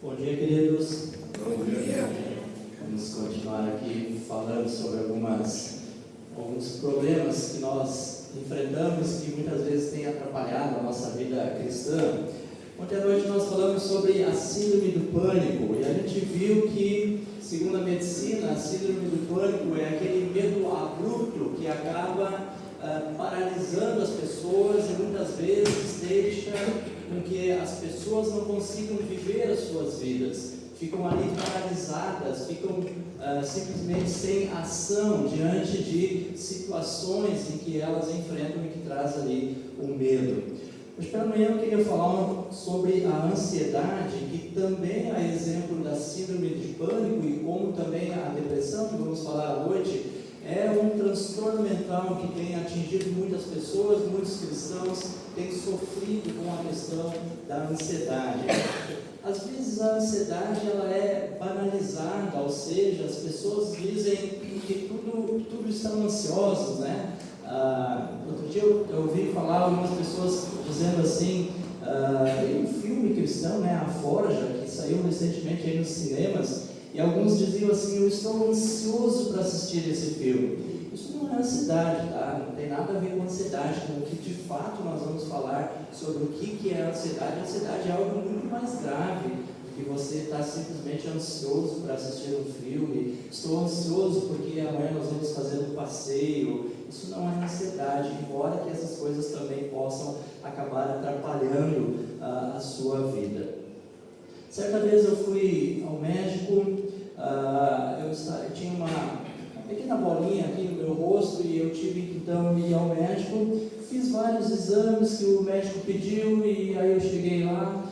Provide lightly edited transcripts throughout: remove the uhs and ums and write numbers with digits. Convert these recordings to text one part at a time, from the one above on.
Bom dia, queridos. Bom dia. Vamos continuar aqui falando sobre alguns problemas que nós enfrentamos que muitas vezes têm atrapalhado a nossa vida cristã. Ontem à noite nós falamos sobre a síndrome do pânico e a gente viu que, segundo a medicina, a síndrome do pânico é aquele medo abrupto que acaba paralisando as pessoas e muitas vezes deixa com que as pessoas não consigam viver as suas vidas, ficam ali paralisadas, ficam simplesmente sem ação diante de situações em que elas enfrentam e que traz ali o medo. Hoje pela manhã eu queria falar sobre a ansiedade, que também é exemplo da síndrome de pânico e como também a depressão, que vamos falar à noite, é um transtorno mental que tem atingido muitas pessoas, muitos cristãos têm sofrido com a questão da ansiedade. Às vezes a ansiedade ela é banalizada, ou seja, as pessoas dizem que tudo estão ansiosos, né? Outro dia eu ouvi falar algumas pessoas dizendo assim, tem um filme cristão, né, A Forja, que saiu recentemente aí nos cinemas, e alguns diziam assim: eu estou ansioso para assistir esse filme. Isso não é ansiedade, tá? Não tem nada a ver com ansiedade, com o que de fato nós vamos falar sobre o que é ansiedade. A ansiedade é algo muito mais grave do que você estar simplesmente ansioso para assistir um filme. Estou ansioso porque amanhã nós vamos fazer um passeio. Isso não é ansiedade, embora que essas coisas também possam acabar atrapalhando a sua vida. Certa vez eu fui ao médico, eu tinha uma pequena bolinha aqui no meu rosto e eu tive que então ir ao médico. Fiz vários exames que o médico pediu e aí eu cheguei lá,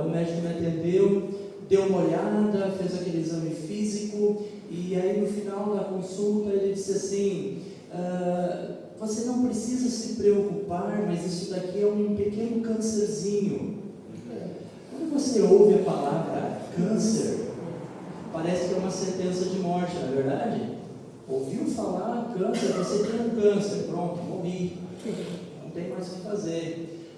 o médico me atendeu, deu uma olhada, fez aquele exame físico e aí no final da consulta ele disse assim: você não precisa se preocupar, mas isso daqui é um pequeno câncerzinho. Quando você ouve a palavra câncer, parece que é uma sentença de morte, não é verdade? Ouviu falar câncer, você tem um câncer, pronto, morri, não tem mais o que fazer.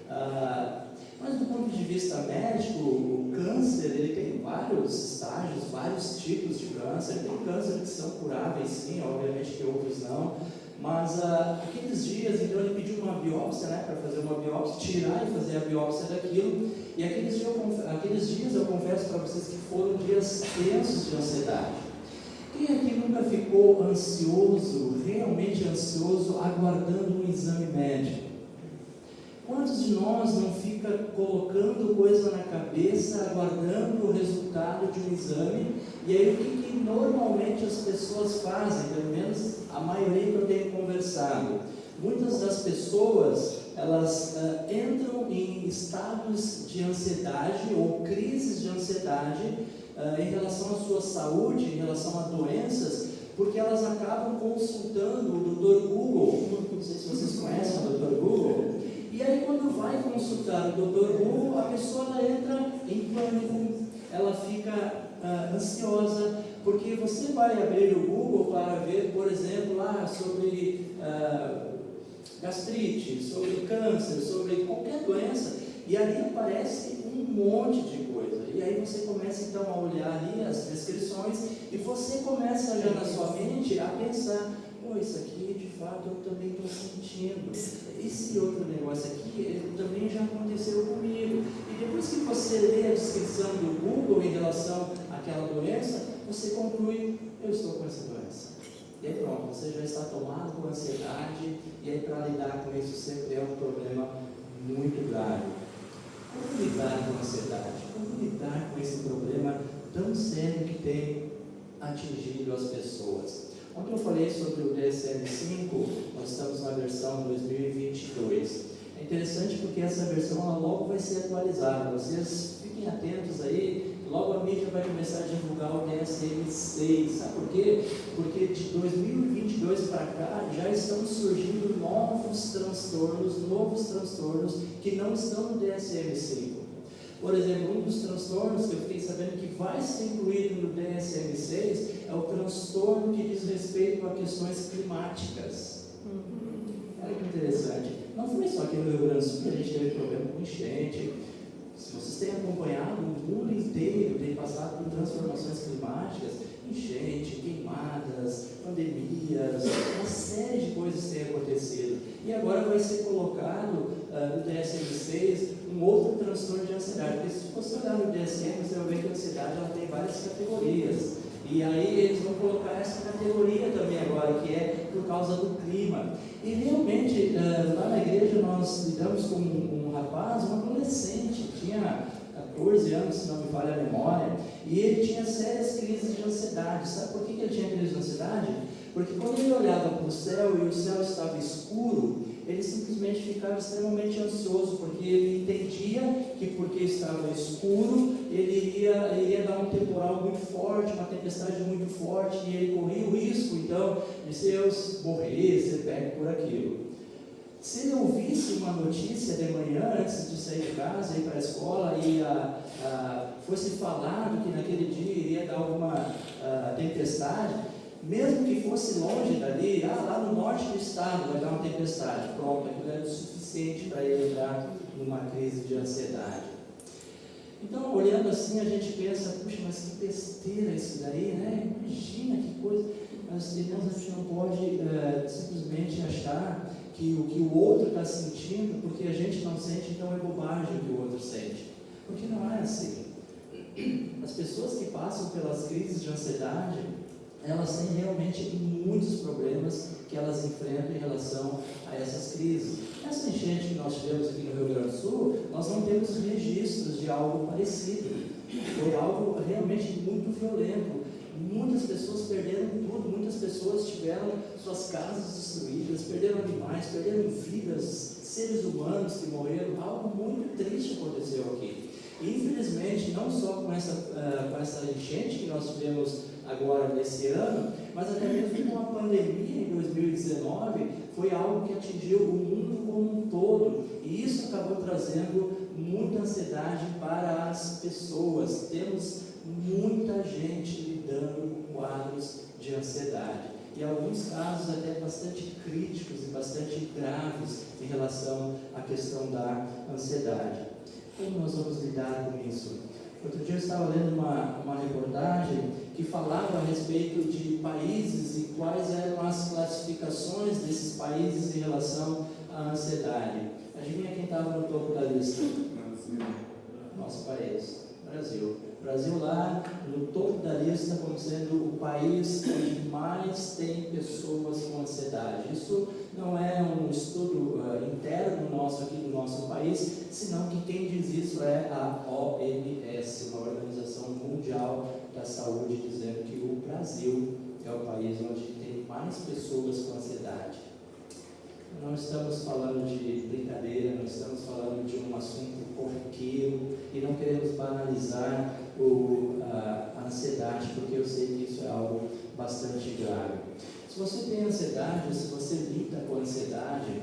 Mas do ponto de vista médico, o câncer ele tem vários estágios, vários tipos de câncer. Tem câncer que são curáveis, sim, obviamente que outros não. Mas aqueles dias, então ele pediu uma biópsia, né, para fazer uma biópsia, tirar e fazer a biópsia daquilo. E aqueles dias eu confesso para vocês que foram dias tensos de ansiedade. Quem aqui nunca ficou ansioso, realmente ansioso, aguardando um exame médico? Quantos de nós não fica colocando coisa na cabeça, aguardando o resultado de um exame? E aí o que normalmente as pessoas fazem, pelo menos a maioria que eu tenho conversado? Muitas das pessoas, elas entram em estados de ansiedade ou crises de ansiedade em relação à sua saúde, em relação a doenças, porque elas acabam consultando o Dr. Google. Não sei se vocês conhecem o Dr. Google. E aí quando vai consultar o Dr. Google, a pessoa ela entra em pânico, ela fica ansiosa, porque você vai abrir o Google para ver, por exemplo, sobre gastrite, sobre câncer, sobre qualquer doença, e ali aparece um monte de coisa, e aí você começa então a olhar ali as descrições, e você começa já na sua mente a pensar: isso aqui de fato eu também estou sentindo, esse outro negócio aqui também já aconteceu comigo. E depois que você lê a descrição do Google em relação àquela doença, você conclui: eu estou com essa doença. E aí pronto, você já está tomado por ansiedade, e aí para lidar com isso sempre é um problema muito grave. Como lidar com a ansiedade? Como lidar com esse problema tão sério que tem atingido as pessoas? Ontem eu falei sobre o DSM-5, nós estamos na versão 2022. É interessante porque essa versão ela logo vai ser atualizada. Vocês fiquem atentos aí, logo a mídia vai começar a divulgar o DSM-6. Sabe por quê? Porque de 2022 para cá já estão surgindo novos transtornos que não estão no DSM-5. Por exemplo, um dos transtornos que eu fiquei sabendo que vai ser incluído no DSM-6 é o transtorno que diz respeito a questões climáticas. Olha que interessante. Não foi só aqui no Rio Grande do Sul que a gente teve problema com enchente. Se vocês têm acompanhado, mundo inteiro tem passado por transformações climáticas, enchente, queimadas, pandemias, uma série de coisas têm acontecido. E agora vai ser colocado no DSM-6 um outro transtorno de ansiedade. Porque se você olhar no DSM, você vai ver que a ansiedade ela tem várias categorias. E aí eles vão colocar essa categoria também agora, que é por causa do clima. E realmente, lá na igreja nós lidamos com um rapaz, um adolescente, tinha 14 anos, se não me falha a memória, e ele tinha sérias crises de ansiedade. Sabe por que ele tinha crise de ansiedade? Porque quando ele olhava para o céu e o céu estava escuro, ele simplesmente ficava extremamente ansioso, porque ele entendia que porque estava escuro, ele iria dar um temporal muito forte, uma tempestade muito forte, e ele corria o risco, então, de morrer, ser pego por aquilo. Se ele ouvisse uma notícia de manhã, antes de sair de casa, ir para a escola, e fosse falado que naquele dia iria dar alguma tempestade, mesmo que fosse longe dali, lá no norte do estado vai dar uma tempestade, pronto, aquilo era o suficiente para ele entrar numa crise de ansiedade. Então, olhando assim, a gente pensa, puxa, mas que besteira isso daí, né? Imagina que coisa. Mas, irmãos, a gente não pode simplesmente achar que o que o outro está sentindo, porque a gente não sente, então é bobagem o que o outro sente. Porque não é assim. As pessoas que passam pelas crises de ansiedade, elas têm realmente muitos problemas que elas enfrentam em relação a essas crises. Essa enchente que nós tivemos aqui no Rio Grande do Sul, nós não temos registros de algo parecido. Foi algo realmente muito violento. Muitas pessoas perderam tudo, muitas pessoas tiveram suas casas destruídas, perderam animais, perderam vidas, seres humanos que morreram. Algo muito triste aconteceu aqui. E, infelizmente, não só com essa enchente que nós tivemos agora nesse ano, mas até mesmo com a pandemia em 2019, foi algo que atingiu o mundo como um todo, e isso acabou trazendo muita ansiedade para as pessoas. Temos muita gente lidando com quadros de ansiedade, e alguns casos até bastante críticos e bastante graves em relação à questão da ansiedade. Como nós vamos lidar com isso? Outro dia eu estava lendo uma reportagem que falava a respeito de países e quais eram as classificações desses países em relação à ansiedade. Adivinha quem estava no topo da lista? Nosso país, Brasil. Brasil lá no topo da lista como sendo o país onde mais tem pessoas com ansiedade. Isso não é um estudo interno nosso aqui do nosso país, senão que quem diz isso é a OMS, uma Organização Mundial da Saúde, dizendo que o Brasil é o país onde tem mais pessoas com ansiedade. Não estamos falando de brincadeira, não estamos falando de um assunto corriqueiro e não queremos banalizar a ansiedade, porque eu sei que isso é algo bastante grave. Se você tem ansiedade, se você lida com ansiedade,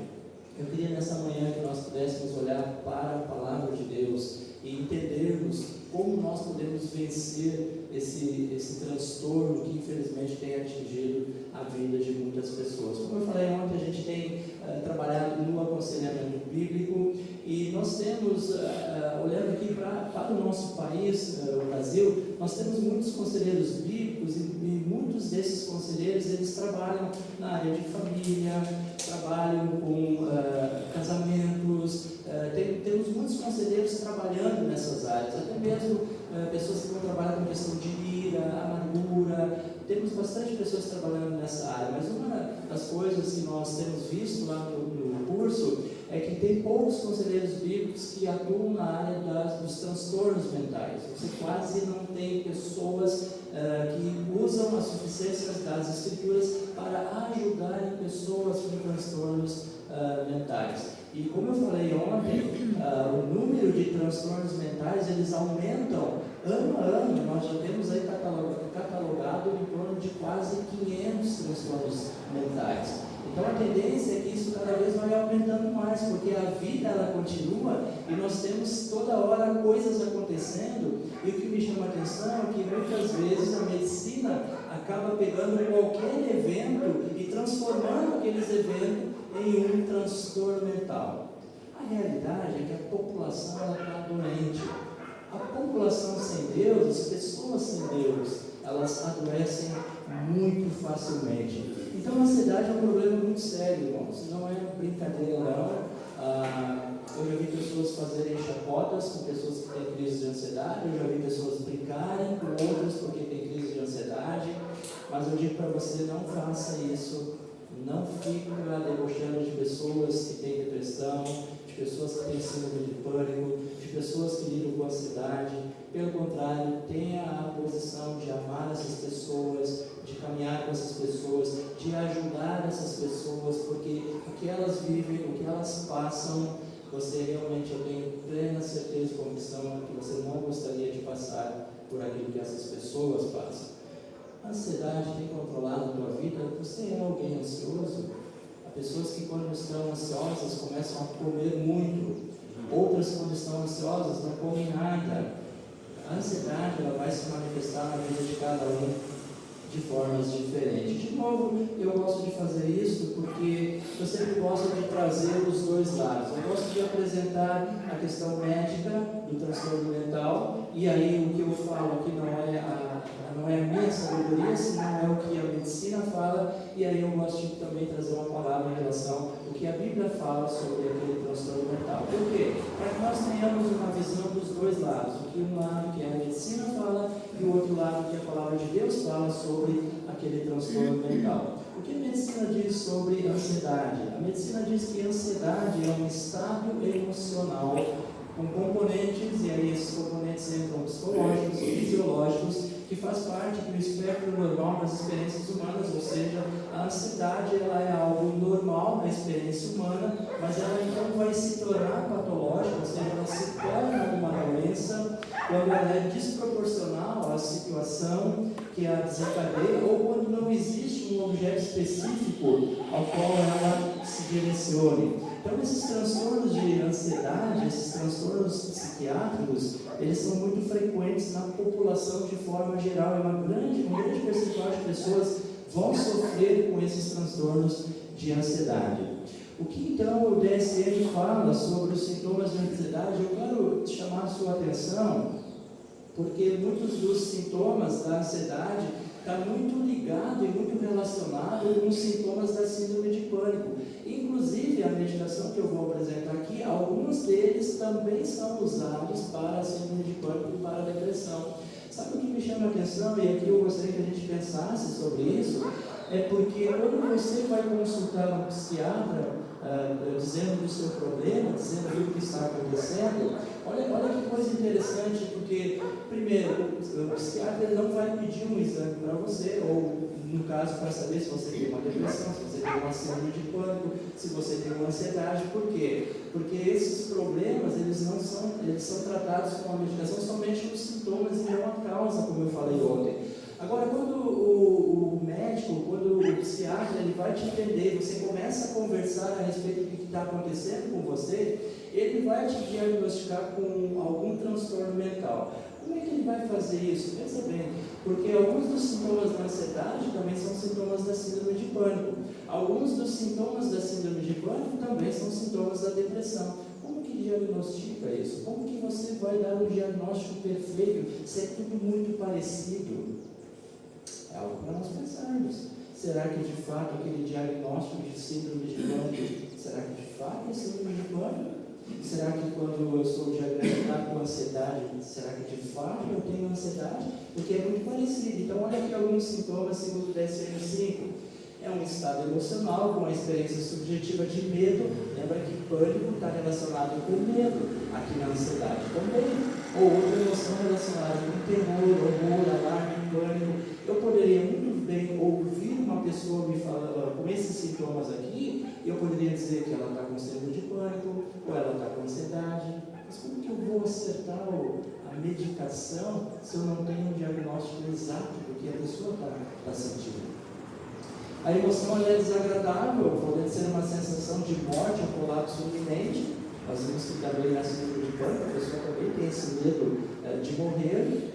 eu queria nessa manhã que nós pudéssemos olhar para a Palavra de Deus e entendermos como nós podemos vencer esse transtorno que infelizmente tem atingido a vida de muitas pessoas. Como eu falei ontem, a gente tem trabalhado no aconselhamento bíblico e nós temos, olhando aqui para o nosso país, o Brasil, nós temos muitos conselheiros bíblicos e muitos desses conselheiros, eles trabalham na área de família, trabalham com casamentos, temos muitos conselheiros trabalhando nessas áreas, até mesmo pessoas que vão trabalhar com questão de ira, amargura. Temos bastante pessoas trabalhando nessa área, mas uma das coisas que nós temos visto lá no curso é que tem poucos conselheiros bíblicos que atuam na área dos transtornos mentais. Você quase não tem pessoas que usam as suficiências das Escrituras para ajudarem pessoas com transtornos mentais. E como eu falei ontem, o número de transtornos mentais, eles aumentam ano a ano. Nós já temos aí catalogado em torno de quase 500 transtornos mentais. Então a tendência é que isso cada vez vai aumentando mais, porque a vida ela continua e nós temos toda hora coisas acontecendo, e o que me chama a atenção é que muitas vezes a medicina acaba pegando qualquer evento e transformando aqueles eventos em um transtorno mental. A realidade é que a população está doente, a população sem Deus, as pessoas sem Deus, elas adoecem muito facilmente. Então a ansiedade é um problema muito sério, irmãos. Não é brincadeira, não. Eu já vi pessoas fazerem chacotas com pessoas que têm crise de ansiedade, eu já vi pessoas brincarem com outras porque têm crise de ansiedade, mas eu digo para você, não faça isso. Não fique debochando de pessoas que têm depressão, de pessoas que têm síndrome de pânico, de pessoas que lidam com ansiedade. Pelo contrário, tenha a posição de amar essas pessoas, de caminhar com essas pessoas, de ajudar essas pessoas, porque o que elas vivem, o que elas passam, você realmente, eu tenho plena certeza e convicção que você não gostaria de passar por aquilo que essas pessoas passam. A ansiedade tem controlado a tua vida? Você é alguém ansioso? Há pessoas que quando estão ansiosas começam a comer muito, outras quando estão ansiosas não comem nada. A ansiedade ela vai se manifestar na vida de cada um de formas diferentes. De novo, eu gosto de fazer isso porque eu sempre gosto de trazer os dois lados. Eu gosto de apresentar a questão médica do transtorno mental, e aí o que eu falo aqui não é a minha sabedoria, senão é o que a medicina fala, e aí eu gosto de também trazer uma palavra em relação ao que a Bíblia fala sobre aquele transtorno mental. Por quê? Para que nós tenhamos uma visão dos dois lados, um lado que a medicina fala e o outro lado que a palavra de Deus fala sobre aquele transtorno mental. O que a medicina diz sobre ansiedade? A medicina diz que a ansiedade é um estado emocional com componentes, e aí esses componentes entram psicológicos, fisiológicos, que faz parte do espectro normal das experiências humanas, ou seja, a ansiedade ela é algo normal na experiência humana, mas ela então vai se tornar patológica, ou seja, ela se torna uma doença quando ela é desproporcional à situação que a desencadeia, ou quando não existe um objeto específico ao qual ela se direcione. Então, esses transtornos de ansiedade, esses transtornos psiquiátricos, eles são muito frequentes na população de forma geral, e um grande percentual de pessoas vão sofrer com esses transtornos de ansiedade. O que então o DSM fala sobre os sintomas de ansiedade? Eu quero chamar a sua atenção, porque muitos dos sintomas da ansiedade está muito ligado e muito relacionado com os sintomas da síndrome de pânico. Inclusive, a medicação que eu vou apresentar aqui, alguns deles também são usados para a síndrome de pânico e para a depressão. Sabe o que me chama a atenção, e aqui eu gostaria que a gente pensasse sobre isso, é porque quando você vai consultar um psiquiatra, dizendo do seu problema, dizendo o que está acontecendo, olha que coisa interessante, porque, primeiro, o psiquiatra não vai pedir um exame para você, ou, no caso, para saber se você tem uma depressão, se você tem uma síndrome de pânico, se você tem uma ansiedade. Por quê? Porque esses problemas, eles são tratados com a medicação somente os sintomas e não a causa, como eu falei ontem. Agora, quando o médico, quando o psiquiatra, ele vai te entender, você começa a conversar a respeito do que está acontecendo com você, ele vai te diagnosticar com algum transtorno mental. Como é que ele vai fazer isso? Pensa bem, porque alguns dos sintomas da ansiedade também são sintomas da síndrome de pânico. Alguns dos sintomas da síndrome de pânico também são sintomas da depressão. Como que diagnostica isso? Como que você vai dar um diagnóstico perfeito, se é tudo muito parecido? É algo para nós pensarmos. Será que de fato aquele diagnóstico de síndrome de pânico, será que de fato é síndrome de pânico? Será que quando eu sou diagnosticado com ansiedade, será que de fato eu tenho ansiedade? Porque é muito parecido. Então olha aqui alguns sintomas segundo o DSM-5. É um estado emocional com uma experiência subjetiva de medo. Lembra que pânico está relacionado com medo, aqui na ansiedade também. Ou outra emoção relacionada com terror, horror, alarme, pânico. Eu poderia muito bem ouvir uma pessoa me falando com esses sintomas aqui, e eu poderia dizer que ela está com síndrome de pânico, ou ela está com ansiedade. Mas como que eu vou acertar a medicação se eu não tenho um diagnóstico exato do que a pessoa está sentindo? A emoção é desagradável, pode ser uma sensação de morte ou colapso iminente. Nós vimos que também na síndrome de pânico, a pessoa também tem esse medo de morrer.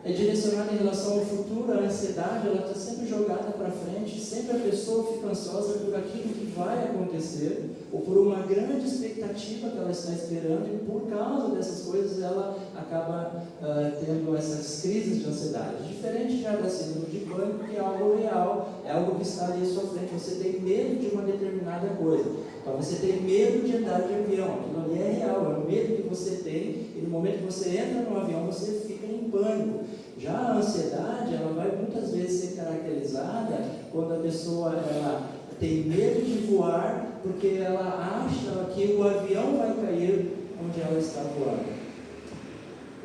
é direcionada em relação ao futuro, a ansiedade, ela está sempre jogada para frente, sempre a pessoa fica ansiosa por aquilo que vai acontecer, ou por uma grande expectativa que ela está esperando, e por causa dessas coisas ela acaba tendo essas crises de ansiedade. Diferente já da síndrome de pânico, que é algo real, é algo que está ali à sua frente, você tem medo de uma determinada coisa. Então você tem medo de andar de avião, aquilo ali é real, é o medo que você tem, e no momento que você entra no avião, você fica em pânico. Já a ansiedade, ela vai muitas vezes ser caracterizada quando a pessoa ela tem medo de voar, porque ela acha que o avião vai cair onde ela está voando.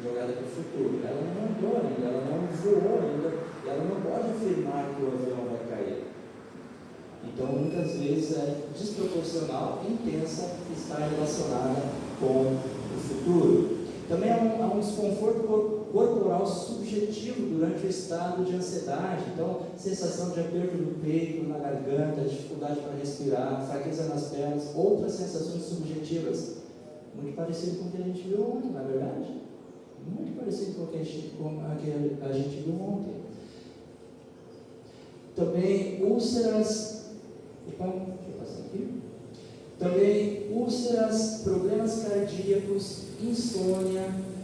Jogada para o futuro. Ela não andou ainda, ela não voou ainda, ela não pode afirmar que o avião vai cair. Então, muitas vezes é desproporcional e intensa, está relacionada com o futuro. Também há um desconforto corporal subjetivo durante o estado de ansiedade. Então, sensação de aperto no peito, na garganta, dificuldade para respirar, fraqueza nas pernas, outras sensações subjetivas. Muito parecido com o que a gente viu ontem, na verdade. Muito parecido com o que a gente viu ontem. Também úlceras. Deixa eu passar aqui. Também úlceras, problemas cardíacos,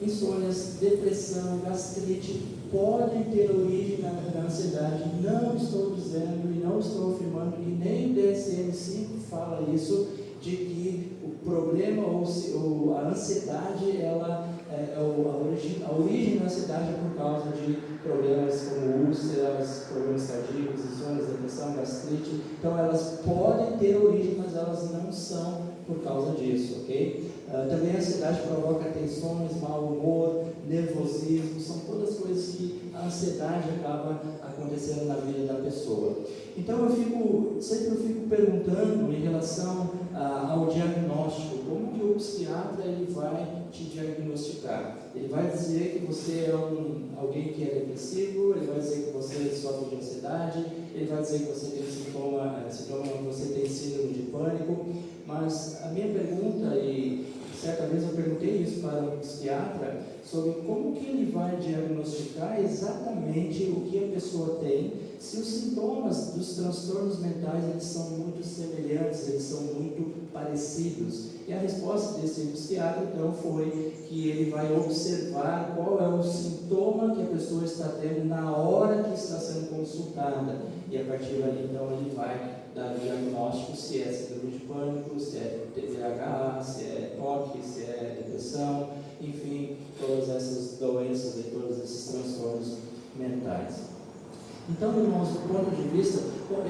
insônias, depressão, gastrite podem ter origem na ansiedade. Não estou dizendo e não estou afirmando, e nem o DSM-5 fala isso, de que o problema ou a ansiedade, a origem da ansiedade é por causa de problemas como úlceras, problemas cardíacos, insônias, depressão, gastrite. Então elas podem ter origem, mas elas não são por causa disso, ok? Também a ansiedade provoca tensões, mau humor, nervosismo, são todas coisas que a ansiedade acaba acontecendo na vida da pessoa. Então eu sempre fico perguntando em relação ao diagnóstico, como que o psiquiatra ele vai te diagnosticar? Ele vai dizer que você é alguém que é depressivo, ele vai dizer que você sofre de ansiedade, ele vai dizer que você tem sintoma que você tem síndrome de pânico, mas a minha pergunta, e certa vez eu perguntei isso para um psiquiatra, sobre como que ele vai diagnosticar exatamente o que a pessoa tem, se os sintomas dos transtornos mentais eles são muito semelhantes, eles são muito parecidos. E a resposta desse psiquiatra então foi que ele vai observar qual é o sintoma que a pessoa está tendo na hora que está sendo consultada, e a partir dali então ele vai dar o diagnóstico se é síndrome de pânico, se é TDAH, se é TOC, se é depressão, enfim, todas essas doenças e todos esses transtornos mentais. Então, irmãos, do ponto de vista,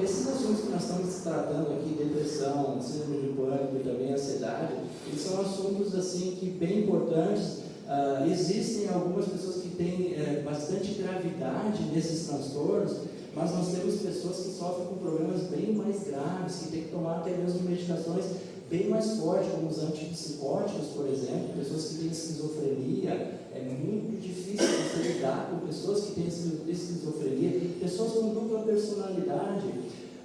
esses assuntos que nós estamos tratando aqui, depressão, síndrome de pânico e também ansiedade, eles são assuntos assim que bem importantes. Existem algumas pessoas que têm bastante gravidade nesses transtornos, mas nós temos pessoas que sofrem com problemas bem mais graves, que têm que tomar até mesmo medicações bem mais fortes, como os antipsicóticos, por exemplo, pessoas que têm esquizofrenia. É muito difícil você lidar com pessoas que têm esquizofrenia, pessoas com dupla personalidade.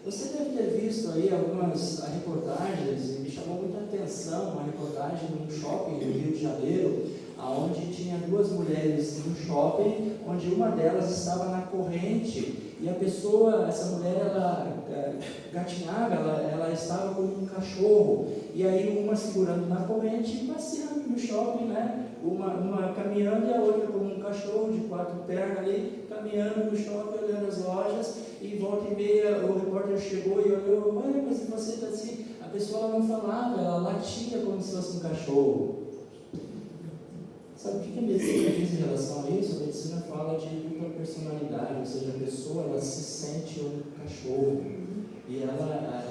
Você deve ter visto aí algumas reportagens, e me chamou muita atenção uma reportagem num shopping no Rio de Janeiro, onde tinha duas mulheres no shopping, onde uma delas estava na corrente, e essa mulher, ela gatinhava, ela estava com um cachorro, e aí uma segurando na corrente e passeando no shopping, né? Uma caminhando e a outra com um cachorro de 4 pernas ali, caminhando no shopping, olhando as lojas, e volta e meia o repórter chegou e olhou, olha, mas você está assim, a pessoa não falava, ela latia como se fosse um cachorro. Sabe o que a medicina diz em relação a isso? A medicina fala de dupla personalidade, ou seja, a pessoa ela se sente um cachorro e ela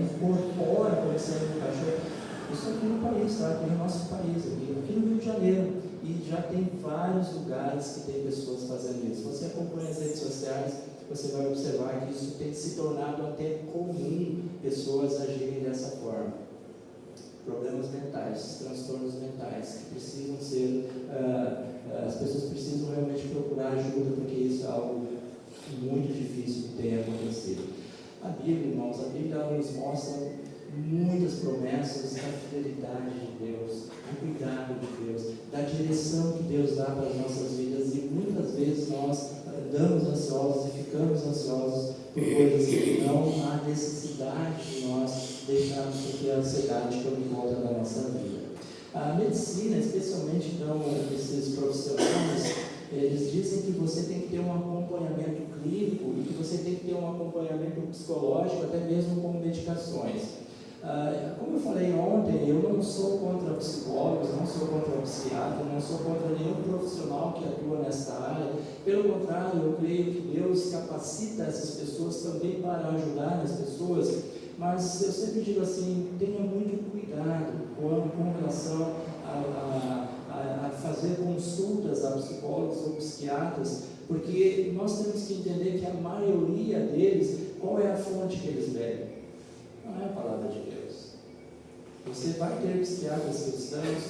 incorpora como sendo um cachorro. Isso aqui no país, tá? Aqui no nosso país, aqui no Rio de Janeiro, e já tem vários lugares que tem pessoas fazendo isso. Você acompanha as redes sociais, você vai observar que isso tem se tornado até comum, pessoas agirem dessa forma. Problemas mentais, transtornos mentais, que precisam ser, as pessoas precisam realmente procurar ajuda, porque isso é algo muito difícil que tenha acontecido. A Bíblia, irmãos, a Bíblia nos mostra muitas promessas da fidelidade de Deus, do cuidado de Deus, da direção que Deus dá para as nossas vidas, e muitas vezes nós andamos ansiosos e ficamos ansiosos por coisas que não há necessidade de nós deixarmos porque a ansiedade tome conta da nossa vida. A medicina, especialmente então esses profissionais, eles dizem que você tem que ter um acompanhamento clínico e que você tem que ter um acompanhamento psicológico, até mesmo com medicações. Como eu falei ontem, eu não sou contra psicólogos, não sou contra psiquiatra, não sou contra nenhum profissional que atua nesta área. Pelo contrário, eu creio que Deus capacita essas pessoas também para ajudar as pessoas, mas eu sempre digo assim, tenha muito cuidado com relação a fazer consultas a psicólogos ou psiquiatras, porque nós temos que entender que a maioria deles, qual é a fonte que eles bebem? Não é a palavra de Deus. Você vai ter psiquiatras cristãos,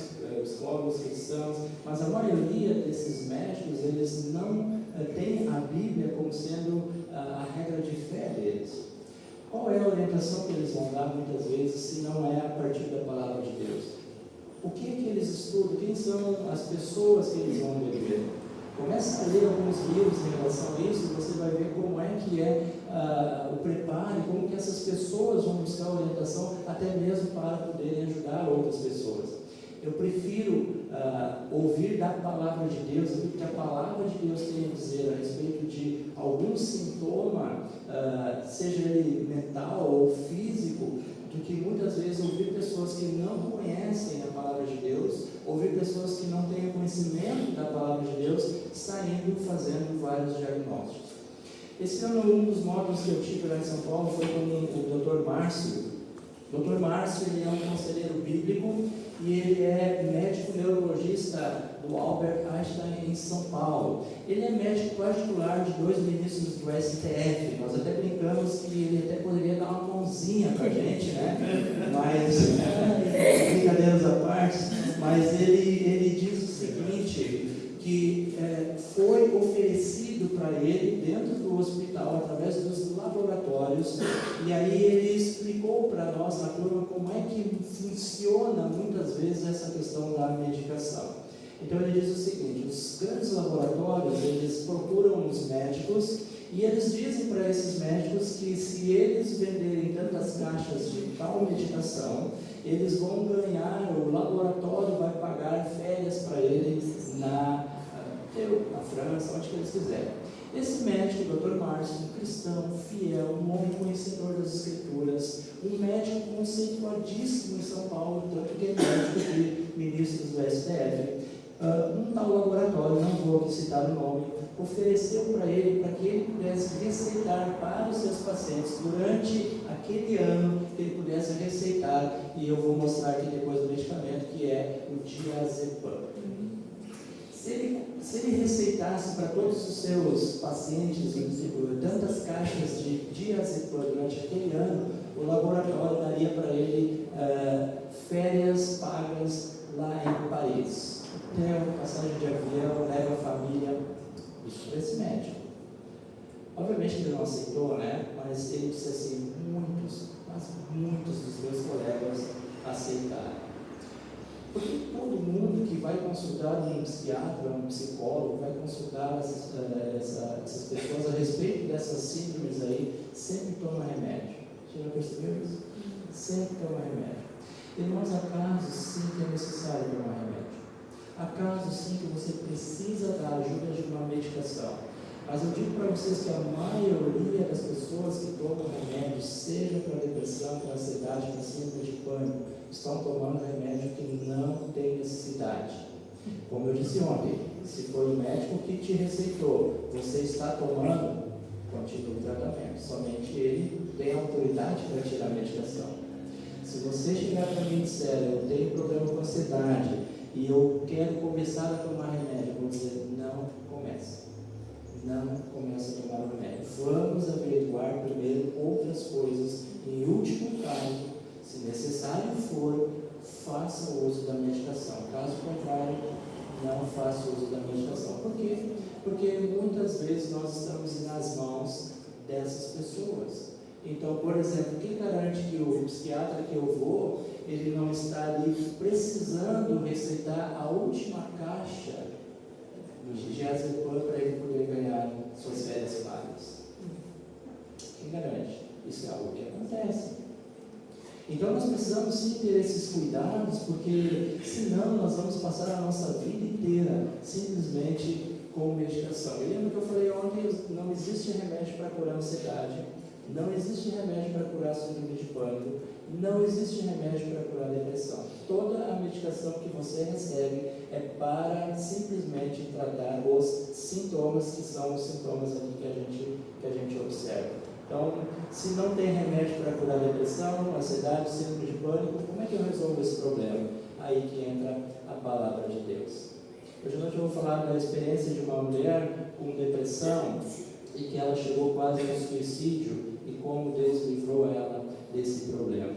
psicólogos cristãos, mas a maioria desses médicos, eles não têm a Bíblia como sendo a regra de fé deles. Qual é a orientação que eles vão dar muitas vezes, se não é a partir da palavra de Deus? O que eles estudam? Quem são as pessoas que eles vão beber? Comece a ler alguns livros em relação a isso, e você vai ver como é que é o preparo, como que essas pessoas vão buscar orientação, até mesmo para poderem ajudar outras pessoas. Eu prefiro ouvir da palavra de Deus, o que a palavra de Deus tem a dizer a respeito de algum sintoma, seja ele mental ou físico, do que muitas vezes ouvir pessoas que não conhecem a palavra de Deus, ouvir pessoas que não têm conhecimento da palavra de Deus, saindo fazendo vários diagnósticos. Esse ano, um dos módulos que eu tive lá em São Paulo foi com o Dr. Márcio. O Dr. Márcio, ele é um conselheiro bíblico e ele é médico neurologista do Albert Einstein em São Paulo. Ele é médico particular de 2 ministros do STF. Nós até brincamos que ele até poderia dar uma mãozinha para a gente, né? Mas, brincadeiras à parte, mas ele diz o seguinte, que foi oferecido para ele dentro do hospital, através dos laboratórios, e aí ele explicou para nós na turma como é que funciona muitas vezes essa questão da medicação. Então ele diz o seguinte: os grandes laboratórios, eles procuram os médicos e eles dizem para esses médicos que se eles venderem tantas caixas de tal medicação, eles vão ganhar, o laboratório vai pagar férias para eles na França, onde que eles quiserem. Esse médico, o Dr. Márcio, um cristão fiel, um homem conhecedor das Escrituras, um médico conceituadíssimo em São Paulo, tanto que é médico de ministros do STF, um tal laboratório, não vou aqui citar o nome, ofereceu para ele, para que ele pudesse receitar para os seus pacientes durante aquele ano, que ele pudesse receitar, e eu vou mostrar aqui depois do medicamento, que é o diazepam. Se ele receitasse para todos os seus pacientes tantas caixas de diazepam durante aquele ano, o laboratório daria para ele férias pagas lá em Paris. Hotel, passagem de avião, leva a família, isso para esse médico. Obviamente que ele não aceitou, né? Mas ele disse assim, muitos dos meus colegas aceitaram. Porque todo mundo que vai consultar um psiquiatra, um psicólogo, vai consultar essas pessoas a respeito dessas síndromes aí, sempre toma remédio. Você já percebeu isso? Sempre toma remédio. Irmãos, há casos sim que é necessário tomar remédio. Há casos sim que você precisa da ajuda de uma medicação. Mas eu digo para vocês que a maioria das pessoas que tomam remédio, seja para depressão, para ansiedade, para síndrome de pânico, estão tomando remédio que não tem necessidade. Como eu disse ontem, se foi o médico que te receitou, você está tomando, continue o tratamento. Somente ele tem autoridade para tirar a medicação. Se você chegar para mim e disser, eu tenho problema com ansiedade e eu quero começar a tomar remédio, eu vou dizer, não comece. Não comece a tomar o remédio. Vamos averiguar primeiro outras coisas. Em último caso, se necessário for, faça o uso da medicação. Caso contrário, não faça uso da medicação. Por quê? Porque muitas vezes nós estamos nas mãos dessas pessoas. Então, por exemplo, quem garante que o psiquiatra que eu vou, ele não está ali precisando receitar a última caixa de diazepam para ele poder ganhar suas férias pagas? Quem garante? Isso é algo que acontece. Então nós precisamos sim ter esses cuidados, porque senão nós vamos passar a nossa vida inteira simplesmente com medicação. E lembra que eu falei ontem, não existe remédio para curar a ansiedade, não existe remédio para curar a síndrome de pânico, não existe remédio para curar a depressão. Toda a medicação que você recebe é para simplesmente tratar os sintomas, que são os sintomas aqui que a gente observa. Então, se não tem remédio para curar a depressão, ansiedade, síndrome de pânico, como é que eu resolvo esse problema? Aí que entra a palavra de Deus. Hoje à noite eu vou falar da experiência de uma mulher com depressão e que ela chegou quase ao suicídio e como Deus livrou ela desse problema.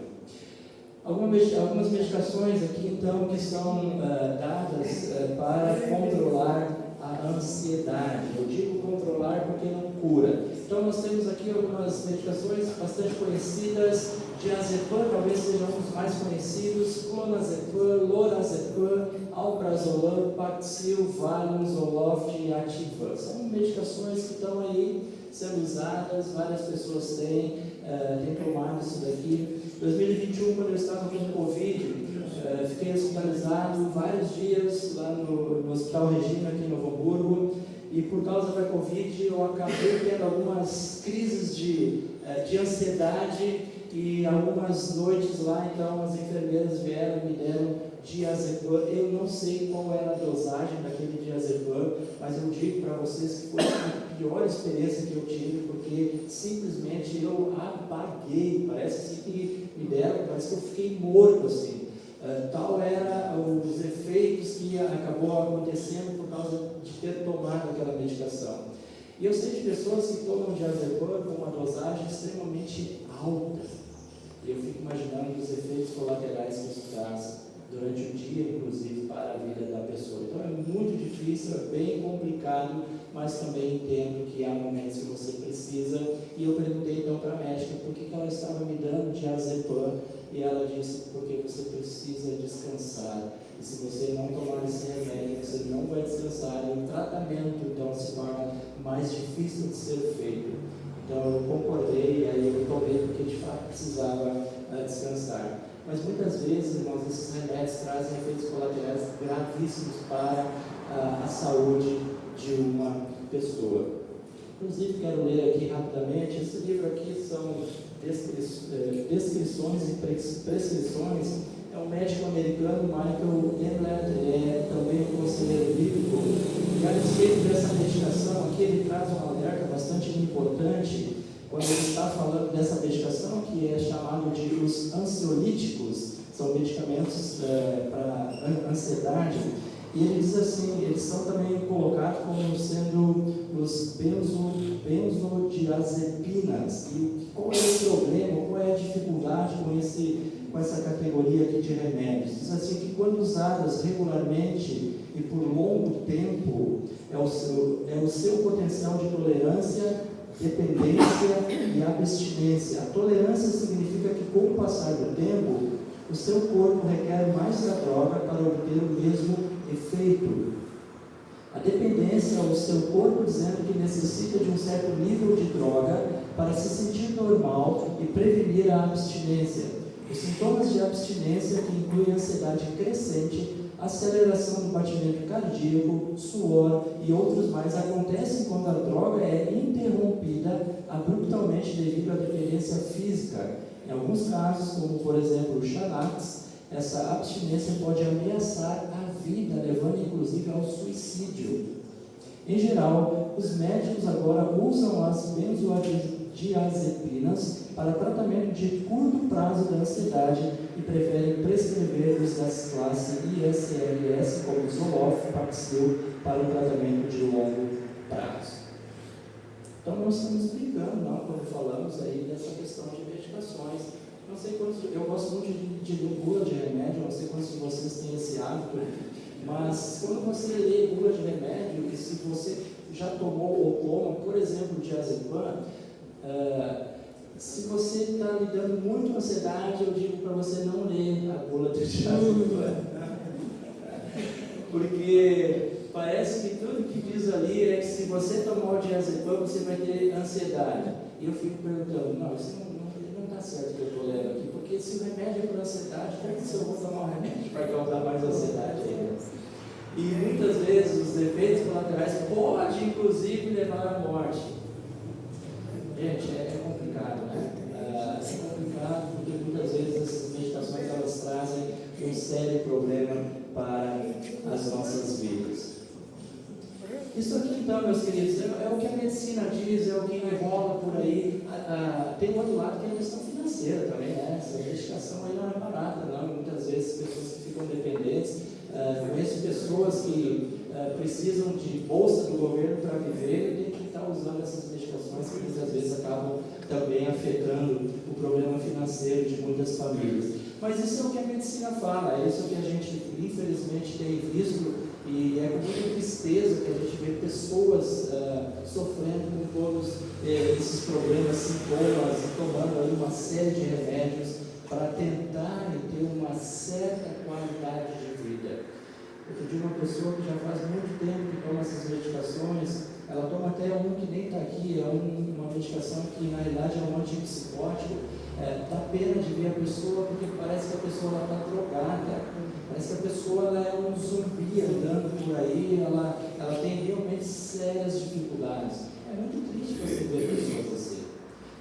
Algumas medicações aqui então que são dadas para controlar a ansiedade. Eu digo controlar porque não cura. Então nós temos aqui algumas medicações bastante conhecidas. Diazepam talvez seja um dos mais conhecidos, clonazepam, lorazepam, alprazolam, Paxil, Valium, Zoloft e Ativan. São medicações que estão aí sendo usadas, várias pessoas têm tomado isso daqui. Em 2021, quando eu estava com Covid, fiquei hospitalizado vários dias lá no Hospital Regina, aqui em Novo Hamburgo, e por causa da Covid eu acabei tendo algumas crises de ansiedade, e algumas noites lá, então as enfermeiras vieram e me deram diazepam. Eu não sei qual era a dosagem daquele diazepam, mas eu digo para vocês que foi a pior experiência que eu tive, porque simplesmente eu apaguei, parece assim que me deram, parece que eu fiquei morto assim. Tal era os efeitos que acabou acontecendo por causa de ter tomado aquela medicação. E eu sei de pessoas que tomam diazepam com uma dosagem extremamente alta. E eu fico imaginando os efeitos colaterais que isso traz durante o dia, inclusive, para a vida da pessoa. Então é muito difícil, é bem complicado, mas também entendo que há momentos que você precisa. E eu perguntei então para a médica por que ela estava me dando diazepam, e ela disse: porque você precisa descansar. E se você não tomar esse remédio, você não vai descansar, e o tratamento então se torna mais difícil de ser feito. Então eu concordei, aí eu tomei porque de fato precisava descansar. Mas muitas vezes, irmãos, esses remédios trazem efeitos colaterais gravíssimos para a saúde de uma pessoa. Inclusive, quero ler aqui rapidamente, esse livro aqui são descrições e prescrições. É um médico americano, Michael Emler, também um conselheiro bíblico, e a respeito dessa medicação aqui, ele traz um alerta bastante importante, quando ele está falando dessa medicação, que é chamado de os ansiolíticos, são medicamentos para ansiedade, e ele diz assim, eles são também colocados como sendo os benzodiazepinas. E qual é o problema, qual é a dificuldade com essa categoria aqui de remédios? Diz assim que quando usadas regularmente e por longo tempo, é o seu potencial de tolerância, dependência e abstinência. A tolerância significa que com o passar do tempo, o seu corpo requer mais da droga para obter o mesmo efeito. A dependência é o seu corpo dizendo que necessita de um certo nível de droga para se sentir normal e prevenir a abstinência. Os sintomas de abstinência, que incluem ansiedade crescente, aceleração do batimento cardíaco, suor e outros mais, acontecem quando a droga é interrompida abruptamente devido à dependência física. Em alguns casos, como por exemplo o Xanax, essa abstinência pode ameaçar a vida, levando inclusive ao suicídio. Em geral, os médicos agora usam as benzodiazepinas para tratamento de curto prazo da ansiedade e preferem prescrever os das classes ISRS, como Zoloft, Paxil, para o tratamento de longo prazo. Então, nós estamos brincando, não, quando falamos aí dessa questão de medicações. Não sei quantos, eu gosto muito de bula de remédio, não sei quantos de vocês têm esse hábito, mas quando você lê bula de remédio, e se você já tomou ou toma, por exemplo, diazepam, Se você está lidando muito com ansiedade, eu digo para você não ler a bula de diazepam. Porque parece que tudo que diz ali é que se você tomar o diazepam, você vai ter ansiedade. E eu fico perguntando, não, isso não está certo que eu estou lendo aqui, porque se o remédio é para ansiedade, por que se eu vou tomar um remédio para causar mais ansiedade ainda? E muitas vezes os efeitos colaterais podem inclusive levar à morte. Gente, é complicado, né? É complicado porque muitas vezes essas meditações elas trazem um sério problema para as nossas vidas. Isso aqui então, meus queridos, é o que a medicina diz, é o que rola por aí. Tem um outro lado que é a questão financeira também, né? Essa medicação aí não é barata, não. Muitas vezes pessoas que ficam dependentes, conheço pessoas que precisam de bolsa do governo para viver e tem que estar usando essas medicações que muitas vezes acabam também afetando o problema financeiro de muitas famílias. Mas isso é o que a medicina fala, é isso que a gente infelizmente tem visto e é com muita tristeza que a gente vê pessoas sofrendo com todos esses problemas, sintomas, e tomando aí uma série de remédios para tentarem ter uma certa qualidade de vida. Eu pedi uma pessoa que já faz muito tempo que toma essas medicações, ela toma até um que nem está aqui, é uma medicação que na realidade é um antipsicótico. Dá pena de ver a pessoa, porque parece que a pessoa está drogada, parece que a pessoa ela é um zumbi andando por aí, ela tem realmente sérias dificuldades. É muito triste você ver pessoas assim.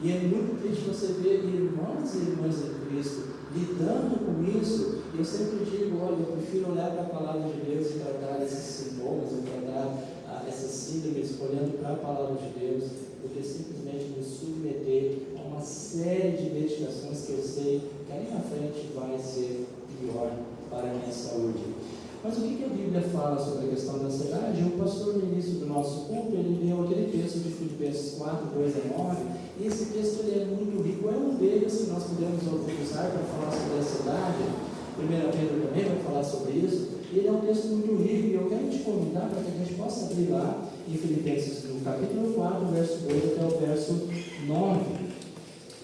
E é muito triste você ver irmãos e irmãs em Cristo lidando com isso. E eu sempre digo, olha, eu prefiro olhar para a palavra de Deus e tratar esses sintomas, ou tratar essas síndromes, olhando para a palavra de Deus, do que simplesmente me submeter a uma série de medicações que eu sei que ali na frente vai ser pior para a minha saúde. Mas o que a Bíblia fala sobre a questão da ansiedade? O pastor, no início do nosso culto, ele leu aquele texto de Filipenses 4, 2 a 9, e esse texto ele é muito rico. É um deles que nós podemos usar para falar sobre a ansiedade. 1 Pedro também vai falar sobre isso. Ele é um texto muito rico e eu quero te convidar para que a gente possa abrir lá em Filipenses, no capítulo 4, verso 2 até o verso 9.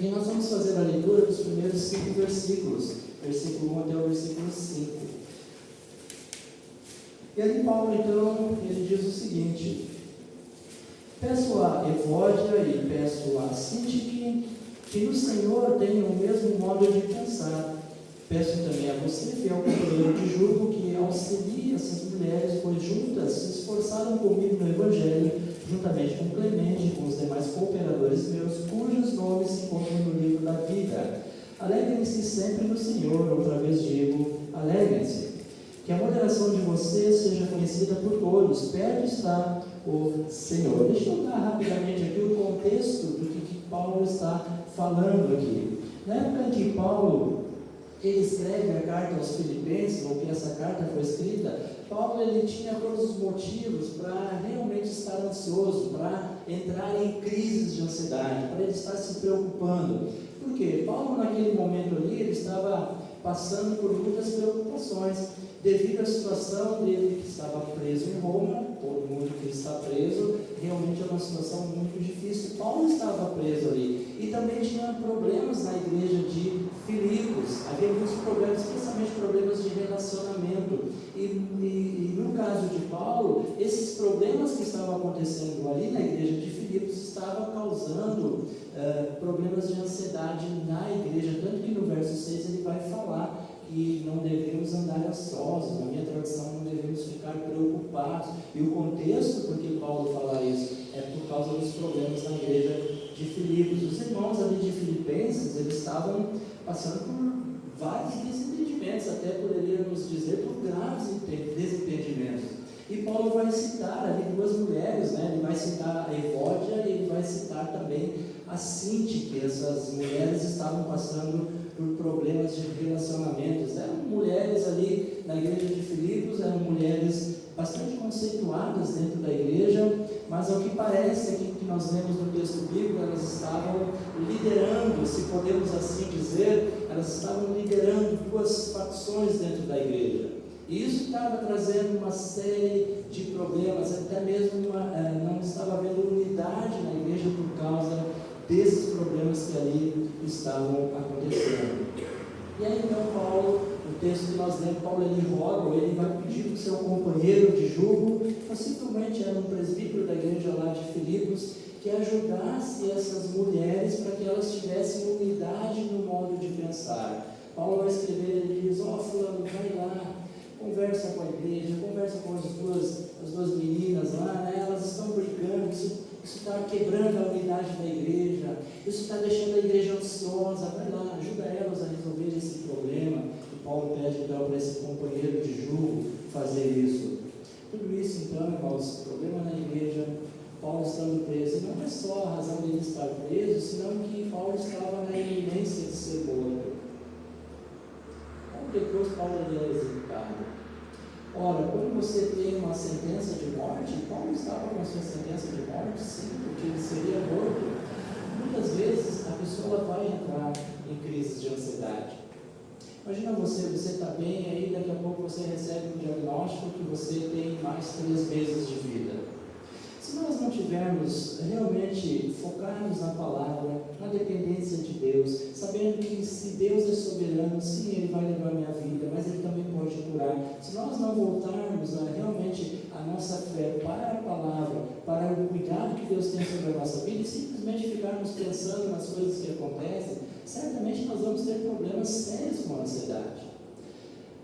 E nós vamos fazer a leitura dos primeiros 5 versículos, versículo 1 até o versículo 5. E ali Paulo, então, ele diz o seguinte: peço a Evódia e peço a Síntique que no Senhor tenham o mesmo modo de pensar. Peço também a você, fiel companheiro de julgo, que auxilie essas mulheres, pois juntas se esforçaram comigo no Evangelho, juntamente com Clemente e com os demais cooperadores meus, cujos nomes se encontram no livro da vida. Alegrem-se sempre no Senhor, outra vez digo, alegrem-se. Que a moderação de vocês seja conhecida por todos, perto está o Senhor. Deixa eu dar rapidamente aqui o contexto do que Paulo está falando aqui. Na época em que Paulo ele escreve a carta aos Filipenses, ou que essa carta foi escrita, Paulo ele tinha todos os motivos para realmente estar ansioso, para entrar em crises de ansiedade, para ele estar se preocupando. Por quê? Paulo naquele momento ali, ele estava passando por muitas preocupações, devido à situação dele que estava preso em Roma. Todo mundo que está preso, realmente é uma situação muito difícil. Paulo estava preso ali, e também tinha problemas na igreja de Filipos, havia muitos problemas, especialmente problemas de relacionamento, e no caso de Paulo, esses problemas que estavam acontecendo ali na igreja de Filipos estavam causando problemas de ansiedade na igreja, tanto que no verso 6 ele vai falar que não devemos andar ansiosos, na minha tradução não devemos ficar preocupados, e o contexto por que Paulo fala isso é por causa dos problemas na igreja de Filipos. Os irmãos ali de Filipenses, eles estavam passando por vários desentendimentos, até poderíamos dizer por graves desentendimentos. E Paulo vai citar ali duas mulheres, né? Ele vai citar a Evódia e ele vai citar também a Síntique. Essas mulheres estavam passando por problemas de relacionamentos. Eram mulheres ali na igreja de Filipos, eram mulheres bastante conceituadas dentro da igreja, mas ao que parece aqui que nós lemos no texto bíblico, elas estavam liderando, se podemos assim dizer, elas estavam liderando duas facções dentro da igreja. E isso estava trazendo uma série de problemas, até mesmo não estava havendo unidade na igreja por causa desses problemas que ali estavam acontecendo. E aí então Paulo, o texto que nós lemos, Paulo ele roga, ou ele vai pedir para o seu companheiro de jugo, possivelmente era um presbítero da igreja lá de Filipos, que ajudasse essas mulheres para que elas tivessem unidade no modo de pensar. Paulo vai escrever, ele diz, fulano, vai lá, conversa com a igreja, conversa com as duas meninas lá, né? Elas estão brigando, isso está quebrando a unidade da igreja, isso está deixando a igreja ansiosa, vai lá, ajuda elas a resolver esse problema. E Paulo pede então para esse companheiro de jugo fazer isso. Tudo isso então, irmãos, problema na igreja, Paulo estando preso, e não é só a razão dele estar preso, senão que Paulo estava na iminência de ser morto. Depois Paulo é executado. Ora, quando você tem uma sentença de morte, Paulo estava com a sua sentença de morte, sim, porque ele seria morto. Muitas vezes a pessoa vai entrar em crises de ansiedade. Imagina você está bem, aí daqui a pouco você recebe um diagnóstico que você tem mais 3 meses de vida. Se nós não tivermos realmente focados na palavra, na dependência de Deus, sabendo que se Deus é soberano, sim, Ele vai levar a minha vida, mas Ele também pode curar. Se nós não voltarmos realmente a nossa fé para a palavra, para o cuidado que Deus tem sobre a nossa vida, e simplesmente ficarmos pensando nas coisas que acontecem, certamente nós vamos ter problemas sérios com a ansiedade.